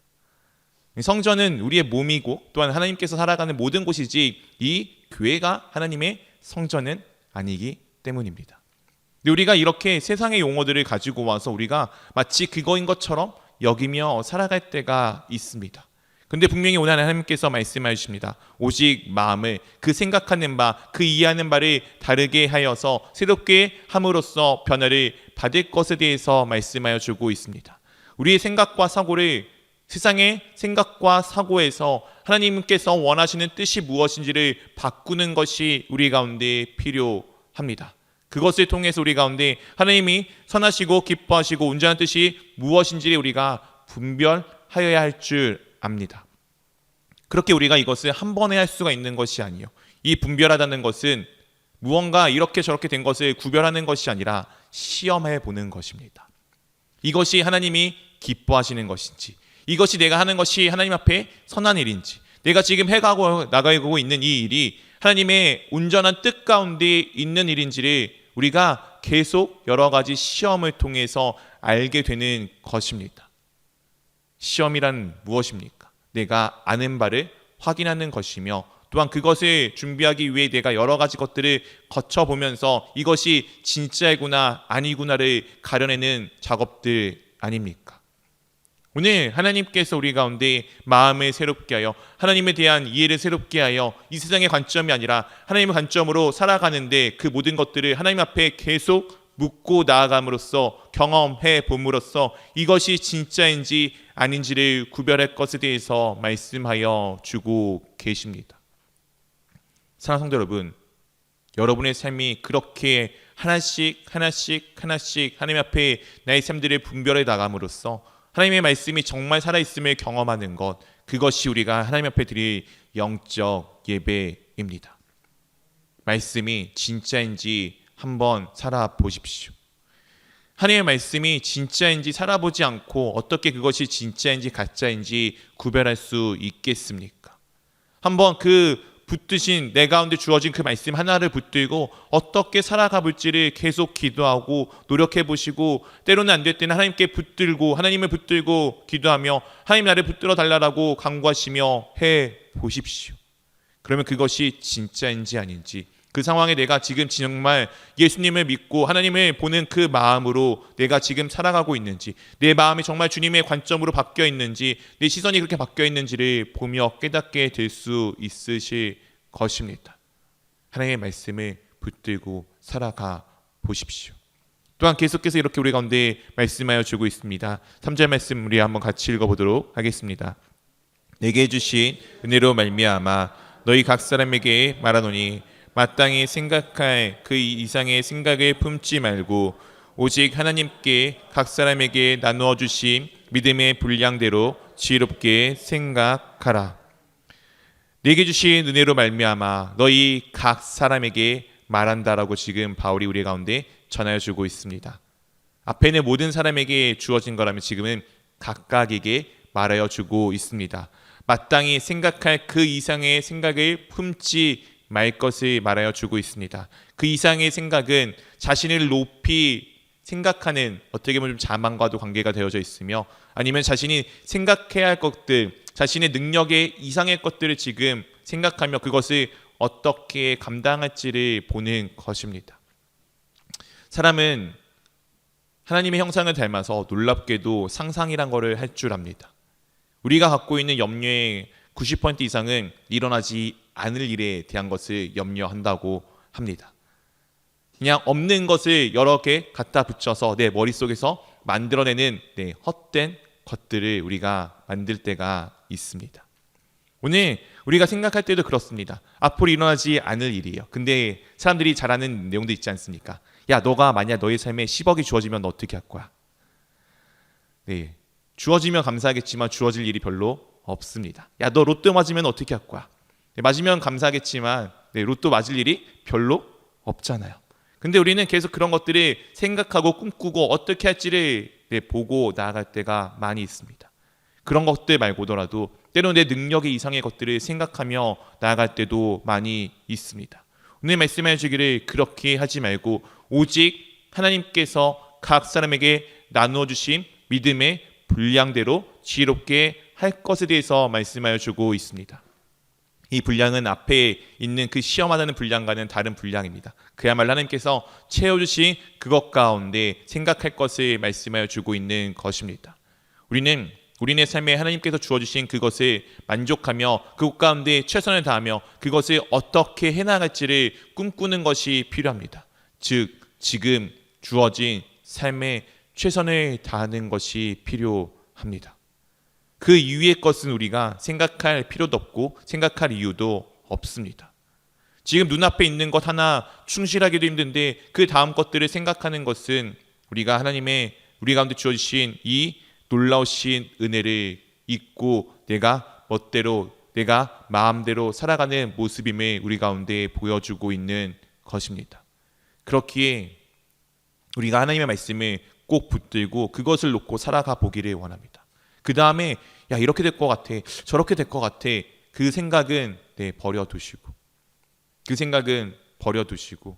성전은 우리의 몸이고 또한 하나님께서 살아가는 모든 곳이지 이 교회가 하나님의 성전은 아니기 때문입니다. 근데 우리가 이렇게 세상의 용어들을 가지고 와서 우리가 마치 그거인 것처럼 여기며 살아갈 때가 있습니다. 근데 분명히 오늘 하나님께서 말씀해 주십니다. 오직 마음을, 그 생각하는 바, 그 이해하는 바를 다르게 하여서 새롭게 함으로써 변화를 받을 것에 대해서 말씀하여 주고 있습니다. 우리의 생각과 사고를 세상의 생각과 사고에서 하나님께서 원하시는 뜻이 무엇인지를 바꾸는 것이 우리 가운데 필요합니다. 그것을 통해서 우리 가운데 하나님이 선하시고 기뻐하시고 온전한 뜻이 무엇인지를 우리가 분별하여야 할 줄 압니다. 그렇게 우리가 이것을 한 번에 할 수가 있는 것이 아니에요. 이 분별하다는 것은 무언가 이렇게 저렇게 된 것을 구별하는 것이 아니라 시험해 보는 것입니다. 이것이 하나님이 기뻐하시는 것인지, 이것이 내가 하는 것이 하나님 앞에 선한 일인지, 내가 지금 해가고 나가고 있는 이 일이 하나님의 온전한 뜻 가운데 있는 일인지를 우리가 계속 여러 가지 시험을 통해서 알게 되는 것입니다. 시험이란 무엇입니까? 내가 아는 바를 확인하는 것이며 또한 그것을 준비하기 위해 내가 여러 가지 것들을 거쳐보면서 이것이 진짜이구나 아니구나를 가려내는 작업들 아닙니까? 오늘 하나님께서 우리 가운데 마음을 새롭게 하여 하나님에 대한 이해를 새롭게 하여 이 세상의 관점이 아니라 하나님의 관점으로 살아가는데 그 모든 것들을 하나님 앞에 계속 묻고 나아감으로써 경험해 봄으로써 이것이 진짜인지 아닌지를 구별할 것에 대해서 말씀하여 주고 계십니다. 사랑하는 성도 여러분, 여러분의 삶이 그렇게 하나씩 하나님 앞에 나의 삶들을 분별해 나감으로써 하나님의 말씀이 정말 살아있음을 경험하는 것, 그것이 우리가 하나님 앞에 드릴 영적 예배입니다. 말씀이 진짜인지 한번 살아보십시오. 하나님의 말씀이 진짜인지 살아보지 않고 어떻게 그것이 진짜인지 가짜인지 구별할 수 있겠습니까? 한번 그 붙드신 내 가운데 주어진 그 말씀 하나를 붙들고 어떻게 살아가 볼지를 계속 기도하고 노력해 보시고, 때로는 안 될 때는 하나님께 붙들고 하나님을 붙들고 기도하며 하나님 나를 붙들어 달라고 간구하시며 해 보십시오. 그러면 그것이 진짜인지 아닌지, 그 상황에 내가 지금 정말 예수님을 믿고 하나님을 보는 그 마음으로 내가 지금 살아가고 있는지, 내 마음이 정말 주님의 관점으로 바뀌어 있는지, 내 시선이 그렇게 바뀌어 있는지를 보며 깨닫게 될 수 있으실 것입니다. 하나님의 말씀을 붙들고 살아가 보십시오. 또한 계속해서 이렇게 우리 가운데 말씀하여 주고 있습니다. 3절 말씀 우리 한번 같이 읽어보도록 하겠습니다. 내게 주신 은혜로 말미암아 너희 각 사람에게 말하노니 마땅히 생각할 그 이상의 생각을 품지 말고 오직 하나님께 각 사람에게 나누어 주신 믿음의 분량대로 지혜롭게 생각하라. 내게 주신 은혜로 말미암아 너희 각 사람에게 말한다라고 지금 바울이 우리 가운데 전하여 주고 있습니다. 앞에는 모든 사람에게 주어진 거라면 지금은 각각에게 말하여 주고 있습니다. 마땅히 생각할 그 이상의 생각을 품지 말 것을 말하여 주고 있습니다. 그 이상의 생각은 자신을 높이 생각하는, 어떻게 보면 좀 자만과도 관계가 되어져 있으며, 아니면 자신이 생각해야 할 것들, 자신의 능력의 이상의 것들을 지금 생각하며 그것을 어떻게 감당할지를 보는 것입니다. 사람은 하나님의 형상을 닮아서 놀랍게도 상상이란 것을 할 줄 압니다. 우리가 갖고 있는 염려의 90% 이상은 일어나지 않을 일에 대한 것을 염려한다고 합니다. 그냥 없는 것을 여러 개 갖다 붙여서 내 머릿속에서 만들어내는 헛된 것들을 우리가 만들 때가 있습니다. 오늘 우리가 생각할 때도 그렇습니다. 앞으로 일어나지 않을 일이에요. 근데 사람들이 잘 아는 내용도 있지 않습니까? 야, 너가 만약 너의 삶에 10억이 주어지면 너 어떻게 할 거야? 주어지면 감사하겠지만 주어질 일이 별로 없습니다. 야, 너 로또 맞으면 어떻게 할 거야? 맞으면 감사하겠지만 로또 맞을 일이 별로 없잖아요. 근데 우리는 계속 그런 것들을 생각하고 꿈꾸고 어떻게 할지를 보고 나아갈 때가 많이 있습니다. 그런 것들 말고더라도 때로는 내 능력의 이상의 것들을 생각하며 나아갈 때도 많이 있습니다. 오늘 말씀해 주기를 그렇게 하지 말고 오직 하나님께서 각 사람에게 나누어 주신 믿음의 분량대로 지혜롭게 할 것에 대해서 말씀하여 주고 있습니다. 이 분량은 앞에 있는 그 시험하다는 분량과는 다른 분량입니다. 그야말로 하나님께서 채워주신 그것 가운데 생각할 것을 말씀하여 주고 있는 것입니다. 우리는 우리의 삶에 하나님께서 주어주신 그것을 만족하며 그것 가운데 최선을 다하며 그것을 어떻게 해나갈지를 꿈꾸는 것이 필요합니다. 즉 지금 주어진 삶에 최선을 다하는 것이 필요합니다. 그 이후의 것은 우리가 생각할 필요도 없고 생각할 이유도 없습니다. 지금 눈앞에 있는 것 하나 충실하기도 힘든데 그 다음 것들을 생각하는 것은 우리가 하나님의 우리 가운데 주어주신 이 놀라우신 은혜를 잊고 내가 멋대로 내가 마음대로 살아가는 모습임을 우리 가운데 보여주고 있는 것입니다. 그렇기에 우리가 하나님의 말씀을 꼭 붙들고 그것을 놓고 살아가 보기를 원합니다. 그 다음에 야 이렇게 될 것 같아 저렇게 될 것 같아 그 생각은 버려두시고 그 생각은 버려두시고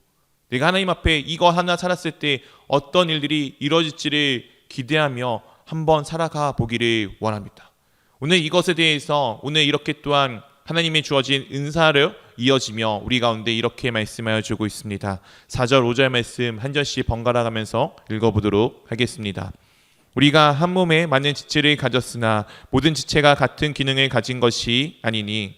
내가 하나님 앞에 이거 하나 살았을 때 어떤 일들이 이루어질지를 기대하며 한번 살아가 보기를 원합니다. 오늘 이것에 대해서 오늘 이렇게 또한 하나님의 주어진 은사를 이어지며 우리 가운데 이렇게 말씀하여 주고 있습니다. 4절 5절 말씀 한 절씩 번갈아 가면서 읽어보도록 하겠습니다. 우리가 한 몸에 많은 지체를 가졌으나 모든 지체가 같은 기능을 가진 것이 아니니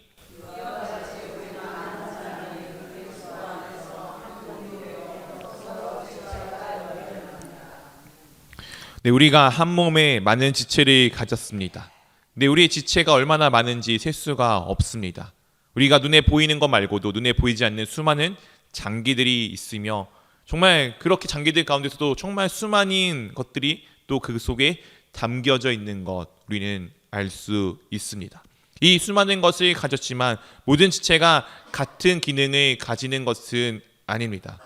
우리가 한 몸에 많은 지체를 가졌습니다. 우리의 지체가 얼마나 많은지 셀 수가 없습니다. 우리가 눈에 보이는 것 말고도 눈에 보이지 않는 수많은 장기들이 있으며 정말 그렇게 장기들 가운데서도 정말 수많은 것들이 또 그 속에 담겨져 있는 것 우리는 알 수 있습니다. 이 수많은 것을 가졌지만 모든 지체가 같은 기능을 가지는 것은 아닙니다.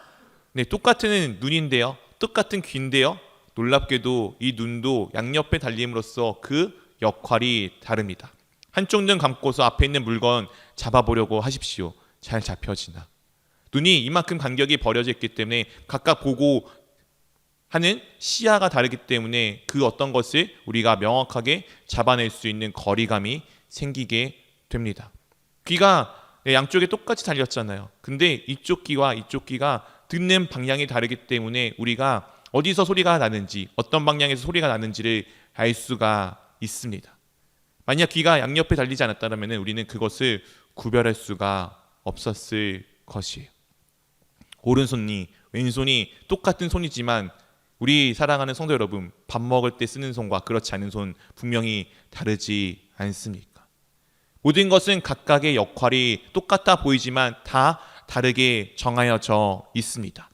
똑같은 눈인데요, 똑같은 귀인데요, 놀랍게도 이 눈도 양옆에 달림으로써 그 역할이 다릅니다. 한쪽 눈 감고서 앞에 있는 물건 잡아보려고 하십시오. 잘 잡혀지나? 눈이 이만큼 간격이 벌어져 있기 때문에 각각 보고 하는 시야가 다르기 때문에 그 어떤 것을 우리가 명확하게 잡아낼 수 있는 거리감이 생기게 됩니다. 귀가 양쪽에 똑같이 달렸잖아요. 근데 이쪽 귀와 이쪽 귀가 듣는 방향이 다르기 때문에 우리가 어디서 소리가 나는지 어떤 방향에서 소리가 나는지를 알 수가 있습니다. 만약 귀가 양옆에 달리지 않았다면 우리는 그것을 구별할 수가 없었을 것이에요. 오른손이 왼손이 똑같은 손이지만 우리 사랑하는 성도 여러분, 밥 먹을 때 쓰는 손과 그렇지 않은 손 분명히 다르지 않습니까? 모든 것은 각각의 역할이 똑같아 보이지만 다 다르게 정하여져 있습니다.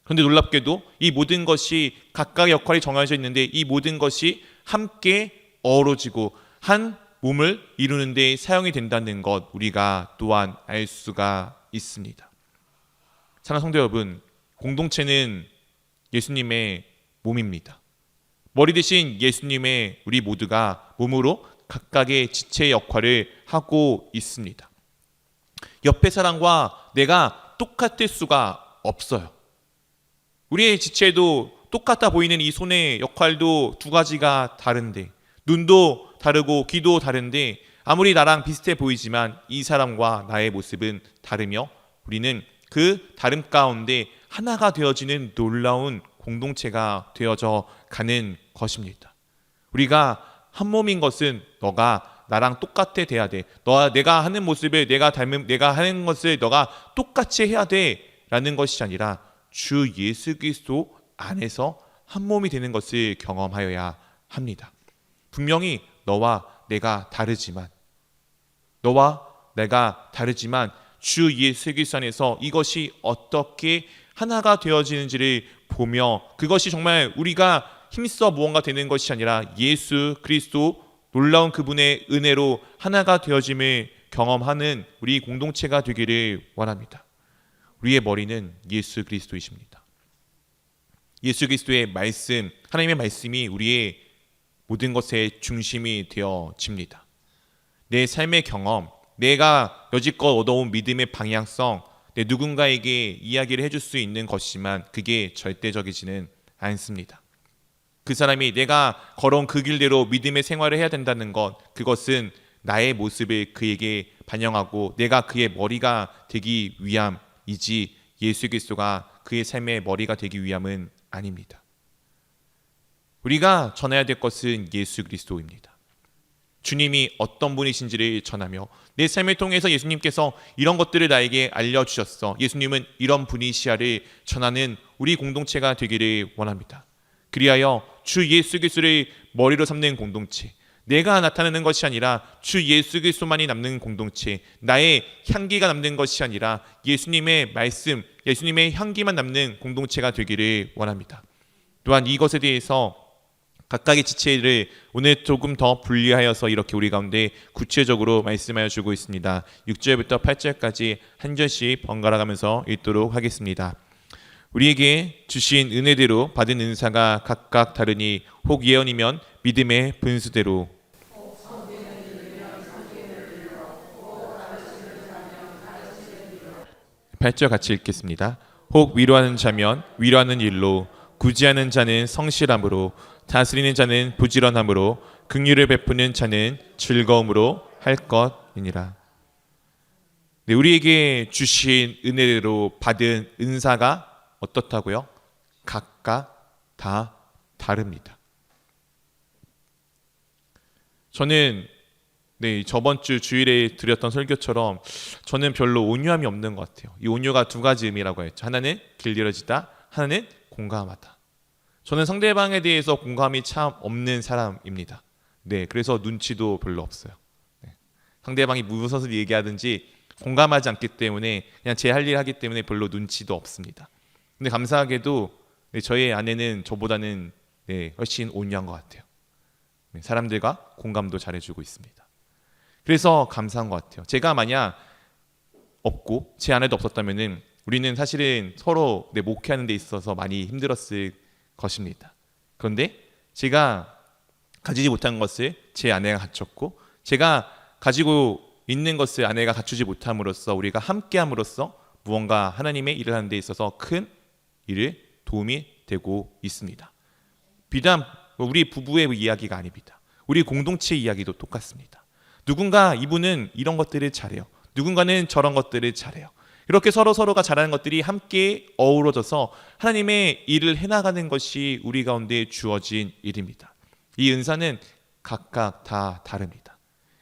그런데 놀랍게도 이 모든 것이 각각의 역할이 정해져 있는데 이 모든 것이 함께 어우러지고 한 몸을 이루는 데 사용이 된다는 것 우리가 또한 알 수가 있습니다. 사랑하는 성도 여러분, 공동체는 예수님의 몸입니다. 머리 대신 예수님의 우리 모두가 몸으로 각각의 지체의 역할을 하고 있습니다. 옆에 사람과 내가 똑같을 수가 없어요. 우리의 지체도 똑같아 보이는 이 손의 역할도 두 가지가 다른데 눈도 다르고 귀도 다른데 아무리 나랑 비슷해 보이지만 이 사람과 나의 모습은 다르며 우리는 그 다름 가운데 하나가 되어지는 놀라운 공동체가 되어져 가는 것입니다. 우리가 한 몸인 것은 너가 나랑 똑같아 돼야 돼. 내가 하는 모습을 내가 하는 것을 너가 똑같이 해야 돼라는 것이 아니라 주 예수 그리스도 안에서 한 몸이 되는 것을 경험하여야 합니다. 분명히 너와 내가 다르지만 주 예수 그리스도 안에서 이것이 어떻게 하나가 되어지는지를 보며 그것이 정말 우리가 힘써 무언가 되는 것이 아니라 예수 그리스도 놀라운 그분의 은혜로 하나가 되어짐을 경험하는 우리 공동체가 되기를 원합니다. 우리의 머리는 예수 그리스도이십니다. 예수 그리스도의 말씀, 하나님의 말씀이 우리의 모든 것의 중심이 되어집니다. 내 삶의 경험, 내가 여지껏 얻어온 믿음의 방향성, 내 누군가에게 이야기를 해줄 수 있는 것이지만 그게 절대적이지는 않습니다. 그 사람이 내가 걸어온 그 길대로 믿음의 생활을 해야 된다는 것, 그것은 나의 모습을 그에게 반영하고 내가 그의 머리가 되기 위함이지 예수 그리스도가 그의 삶의 머리가 되기 위함은 아닙니다. 우리가 전해야 될 것은 예수 그리스도입니다. 주님이 어떤 분이신지를 전하며 내 삶을 통해서 예수님께서 이런 것들을 나에게 알려주셨어. 예수님은 이런 분이시야를 전하는 우리 공동체가 되기를 원합니다. 그리하여 주 예수 그리스도를 머리로 삼는 공동체, 내가 나타내는 것이 아니라 주 예수 그리스도만이 남는 공동체, 나의 향기가 남는 것이 아니라 예수님의 말씀, 예수님의 향기만 남는 공동체가 되기를 원합니다. 또한 이것에 대해서 각각의 지체를 오늘 조금 더 분리하여서 이렇게 우리 가운데 구체적으로 말씀하여 주고 있습니다. 6절부터 8절까지 한 절씩 번갈아 가면서 읽도록 하겠습니다. 우리에게 주신 은혜대로 받은 은사가 각각 다르니 혹 예언이면 믿음의 분수대로, 8절 같이 읽겠습니다. 혹 위로하는 자면 위로하는 일로, 구제하는 자는 성실함으로, 다스리는 자는 부지런함으로, 긍휼을 베푸는 자는 즐거움으로 할 것이니라. 네, 우리에게 주신 은혜로 받은 은사가 어떻다고요? 각각 다 다릅니다. 저는 저번 주 주일에 드렸던 설교처럼 저는 별로 온유함이 없는 것 같아요. 이 온유가 두 가지 의미라고 했죠. 하나는 길들여지다, 하나는 공감하다. 저는 상대방에 대해서 공감이 참 없는 사람입니다. 그래서 눈치도 별로 없어요. 상대방이 무엇을 얘기하든지 공감하지 않기 때문에 그냥 제 할 일 하기 때문에 별로 눈치도 없습니다. 근데 감사하게도 저의 아내는 저보다는 훨씬 온유한 것 같아요. 사람들과 공감도 잘해주고 있습니다. 그래서 감사한 것 같아요. 제가 만약 없고 제 아내도 없었다면은 우리는 사실은 서로 목회하는 데 있어서 많이 힘들었을 것입니다. 그런데 제가 가지지 못한 것을 제 아내가 갖췄고 제가 가지고 있는 것을 아내가 갖추지 못함으로써 우리가 함께함으로써 무언가 하나님의 일을 하는 데 있어서 큰 일을 도움이 되고 있습니다. 비단 우리 부부의 이야기가 아닙니다. 우리 공동체 이야기도 똑같습니다. 누군가 이분은 이런 것들을 잘해요. 누군가는 저런 것들을 잘해요. 이렇게 서로가 잘하는 것들이 함께 어우러져서 하나님의 일을 해나가는 것이 우리 가운데 주어진 일입니다. 이 은사는 각각 다 다릅니다.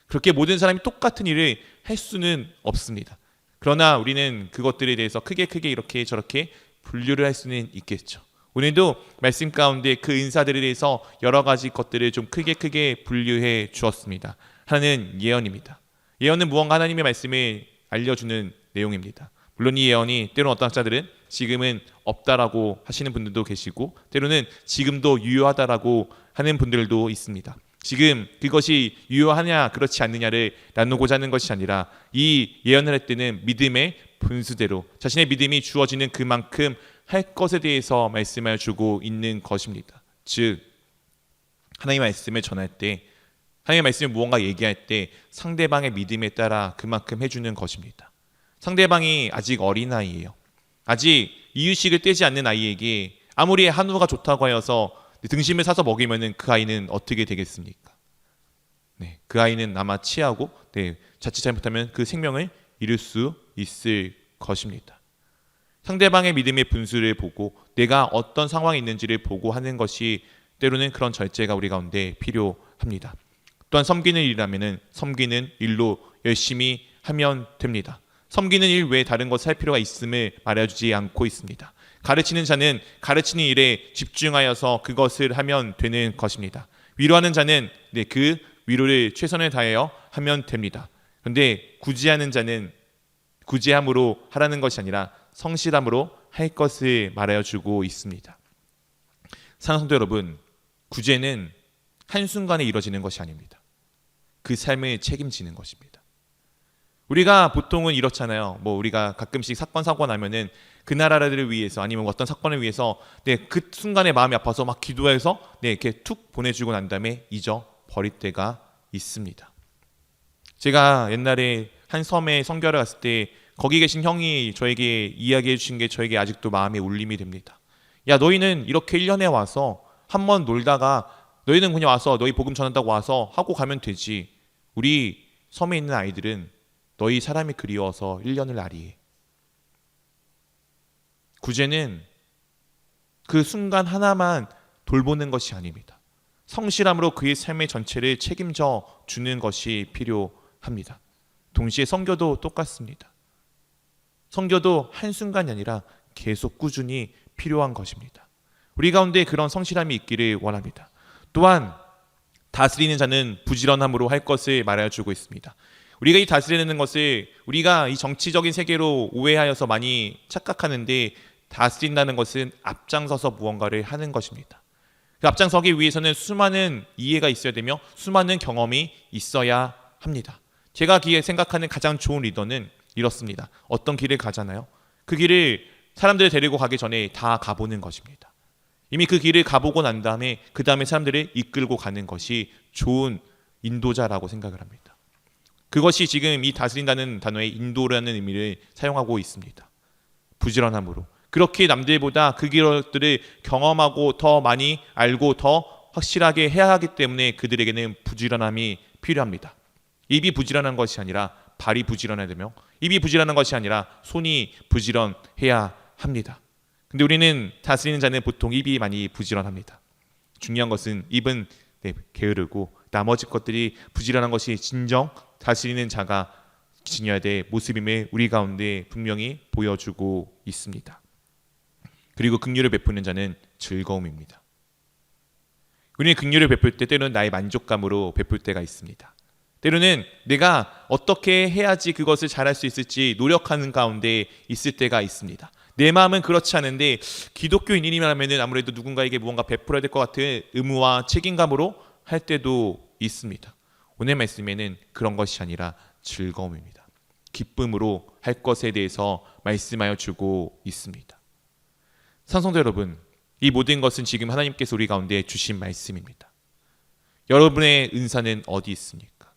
그렇게 모든 사람이 똑같은 일을 할 수는 없습니다. 그러나 우리는 그것들에 대해서 크게 이렇게 저렇게 분류를 할 수는 있겠죠. 오늘도 말씀 가운데 그 은사들에 대해서 여러 가지 것들을 좀 크게 분류해 주었습니다. 하나는 예언입니다. 예언은 무언가 하나님의 말씀을 알려주는 내용입니다. 물론 이 예언이 때로는 어떤 학자들은 지금은 없다라고 하시는 분들도 계시고 때로는 지금도 유효하다라고 하는 분들도 있습니다. 지금 그것이 유효하냐 그렇지 않느냐를 나누고자 하는 것이 아니라 이 예언을 할 때는 믿음의 분수대로 자신의 믿음이 주어지는 그만큼 할 것에 대해서 말씀을 주고 있는 것입니다. 즉 하나님의 말씀을 전할 때 하나님의 말씀을 무언가 얘기할 때 상대방의 믿음에 따라 그만큼 해주는 것입니다. 상대방이 아직 어린아이예요. 아직 이유식을 떼지 않는 아이에게 아무리 한우가 좋다고 하여서 등심을 사서 먹이면 그 아이는 어떻게 되겠습니까? 그 아이는 아마 취하고 자칫 잘못하면 그 생명을 잃을 수 있을 것입니다. 상대방의 믿음의 분수를 보고 내가 어떤 상황에 있는지를 보고 하는 것이 때로는 그런 절제가 우리 가운데 필요합니다. 또한 섬기는 일이라면 섬기는 일로 열심히 하면 됩니다. 섬기는 일 외에 다른 것을 할 필요가 있음을 말해주지 않고 있습니다. 가르치는 자는 가르치는 일에 집중하여서 그것을 하면 되는 것입니다. 위로하는 자는 그 위로를 최선을 다하여 하면 됩니다. 그런데 구제하는 자는 구제함으로 하라는 것이 아니라 성실함으로 할 것을 말하여주고 있습니다. 사랑하는 성도 여러분, 구제는 한순간에 이루어지는 것이 아닙니다. 그 삶을 책임지는 것입니다. 우리가 보통은 이렇잖아요. 우리가 가끔씩 사건 사고 나면은 그 나라를 위해서 아니면 어떤 사건을 위해서 그 순간에 마음이 아파서 막 기도해서 이렇게 툭 보내주고 난 다음에 잊어버릴 때가 있습니다. 제가 옛날에 한 섬에 선교를 갔을 때 거기 계신 형이 저에게 이야기해 주신 게 저에게 아직도 마음에 울림이 됩니다. 야, 너희는 이렇게 1년에 와서 한번 놀다가 너희는 그냥 와서 너희 복음 전한다고 와서 하고 가면 되지. 우리 섬에 있는 아이들은 너희 사람이 그리워서 1년을 아리해. 구제는 그 순간 하나만 돌보는 것이 아닙니다. 성실함으로 그의 삶의 전체를 책임져 주는 것이 필요합니다. 동시에 선교도 똑같습니다. 선교도 한순간이 아니라 계속 꾸준히 필요한 것입니다. 우리 가운데 그런 성실함이 있기를 원합니다. 또한 다스리는 자는 부지런함으로 할 것을 말해주고 있습니다. 우리가 이 다스리는 것을 우리가 이 정치적인 세계로 오해하여서 많이 착각하는데, 다스린다는 것은 앞장서서 무언가를 하는 것입니다. 그 앞장서기 위해서는 수많은 이해가 있어야 되며 수많은 경험이 있어야 합니다. 제가 생각하는 가장 좋은 리더는 이렇습니다. 어떤 길을 가잖아요. 그 길을 사람들을 데리고 가기 전에 다 가보는 것입니다. 이미 그 길을 가보고 난 다음에 그 다음에 사람들을 이끌고 가는 것이 좋은 인도자라고 생각을 합니다. 그것이 지금 이 다스린다는 단어의 인도라는 의미를 사용하고 있습니다. 부지런함으로 그렇게 남들보다 그 길들을 경험하고 더 많이 알고 더 확실하게 해야 하기 때문에 그들에게는 부지런함이 필요합니다. 입이 부지런한 것이 아니라 발이 부지런해야 되며, 입이 부지런한 것이 아니라 손이 부지런해야 합니다. 근데 우리는 다스리는 자는 보통 입이 많이 부지런합니다. 중요한 것은 입은 게으르고 나머지 것들이 부지런한 것이 진정 다스리는 자가 지녀야 될 모습임을 우리 가운데 분명히 보여주고 있습니다. 그리고 긍휼을 베푸는 자는 즐거움입니다. 우리는 긍휼을 베풀 때 때로는 나의 만족감으로 베풀 때가 있습니다. 때로는 내가 어떻게 해야지 그것을 잘할 수 있을지 노력하는 가운데 있을 때가 있습니다. 내 마음은 그렇지 않은데 기독교인이라면 아무래도 누군가에게 무언가 베풀어야 될 것 같은 의무와 책임감으로 할 때도 있습니다. 오늘 말씀에는 그런 것이 아니라 즐거움입니다. 기쁨으로 할 것에 대해서 말씀하여 주고 있습니다. 산성도 여러분, 이 모든 것은 지금 하나님께서 우리 가운데 주신 말씀입니다. 여러분의 은사는 어디 있습니까?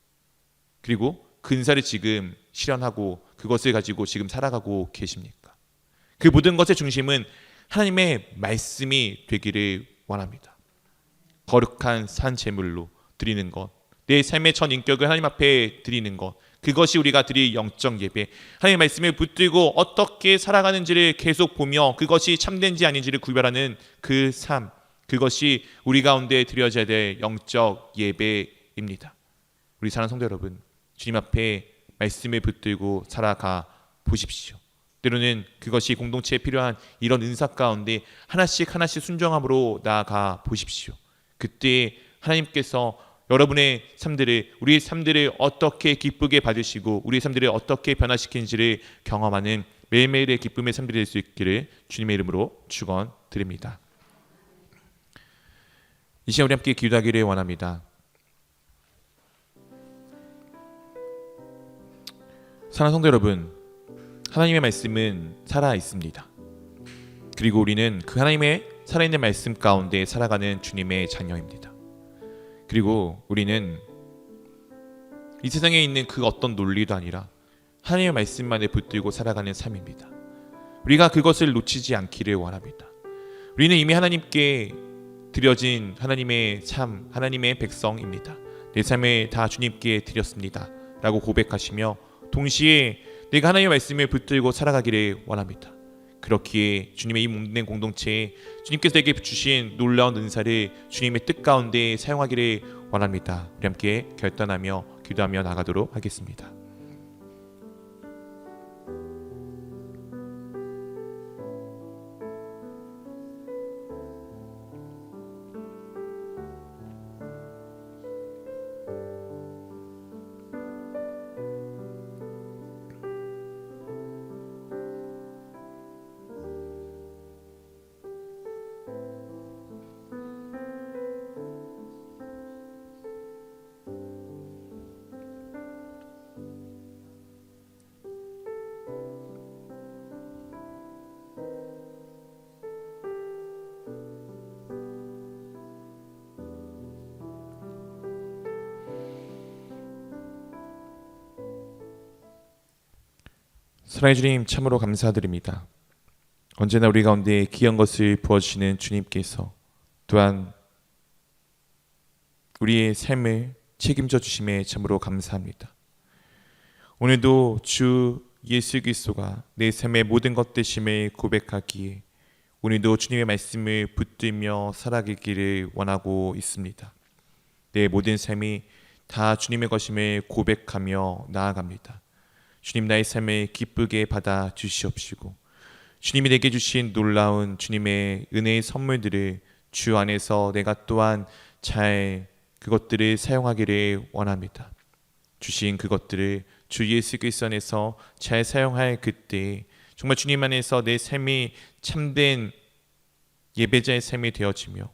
그리고 그 은사를 지금 실현하고 그것을 가지고 지금 살아가고 계십니까? 그 모든 것의 중심은 하나님의 말씀이 되기를 원합니다. 거룩한 산 제물로 드리는 것, 내 삶의 전 인격을 하나님 앞에 드리는 것, 그것이 우리가 드릴 영적 예배, 하나님의 말씀을 붙들고 어떻게 살아가는지를 계속 보며 그것이 참된지 아닌지를 구별하는 그 삶, 그것이 우리 가운데 드려져야 될 영적 예배입니다. 우리 사랑하는 성도 여러분, 주님 앞에 말씀을 붙들고 살아가 보십시오. 때로는 그것이 공동체에 필요한 이런 은사 가운데 하나씩 순종함으로 나아가 보십시오. 그때 하나님께서 여러분의 삶들을, 우리의 삶들을 어떻게 기쁘게 받으시고 우리의 삶들을 어떻게 변화시키는지를 경험하는 매일매일의 기쁨의 삶들이 될 수 있기를 주님의 이름으로 축원드립니다. 이 시간 우리 함께 기도하기를 원합니다. 사랑하는 성도 여러분, 하나님의 말씀은 살아 있습니다. 그리고 우리는 그 하나님의 살아있는 말씀 가운데 살아가는 주님의 자녀입니다. 그리고 우리는 이 세상에 있는 그 어떤 논리도 아니라 하나님의 말씀만을 붙들고 살아가는 삶입니다. 우리가 그것을 놓치지 않기를 원합니다. 우리는 이미 하나님께 드려진 하나님의 삶, 하나님의 백성입니다. 내 삶을 다 주님께 드렸습니다 라고 고백하시며 동시에 내가 하나님의 말씀을 붙들고 살아가기를 원합니다. 그렇기에 주님의 이 몸된 공동체에 주님께서 내게 주신 놀라운 은사를 주님의 뜻 가운데 사용하기를 원합니다. 우리 함께 결단하며 기도하며 나가도록 하겠습니다. 사랑의 주님, 참으로 감사드립니다. 언제나 우리 가운데 귀한 것을 부어주시는 주님께서 또한 우리의 삶을 책임져 주심에 참으로 감사합니다. 오늘도 주 예수 그리스도가 내 삶의 모든 것 되심을 고백하기에 오늘도 주님의 말씀을 붙들며 살아가기를 원하고 있습니다. 내 모든 삶이 다 주님의 것임을 고백하며 나아갑니다. 주님, 나의 삶을 기쁘게 받아 주시옵시고 주님이 내게 주신 놀라운 주님의 은혜의 선물들을 주 안에서 내가 또한 잘 그것들을 사용하기를 원합니다. 주신 그것들을 주 예수 그리스도 안에서 잘 사용할 그때 정말 주님 안에서 내 삶이 참된 예배자의 삶이 되어지며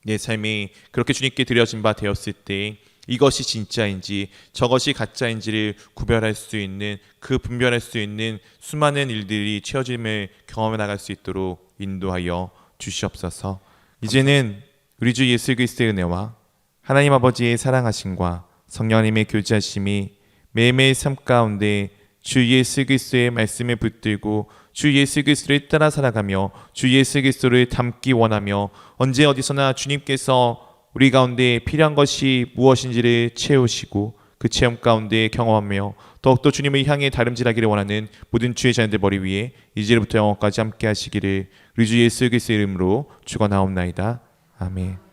내 삶이 그렇게 주님께 드려진 바 되었을 때 이것이 진짜인지 저것이 가짜인지를 구별할 수 있는, 그 분별할 수 있는 수많은 일들이 채워짐을 경험해 나갈 수 있도록 인도하여 주시옵소서. 이제는 우리 주 예수 그리스도의 은혜와 하나님 아버지의 사랑하심과 성령님의 교제하심이 매일매일 삶 가운데 주 예수 그리스도의 말씀을 붙들고 주 예수 그리스도를 따라 살아가며 주 예수 그리스도를 닮기 원하며 언제 어디서나 주님께서 우리 가운데 필요한 것이 무엇인지를 채우시고 그 체험 가운데 경험하며 더욱더 주님을 향해 다름질하기를 원하는 모든 주의 자녀들 머리 위에 이제부터 영원까지 함께 하시기를 우리 주 예수 그리스도의 이름으로 축원하옵나이다. 아멘.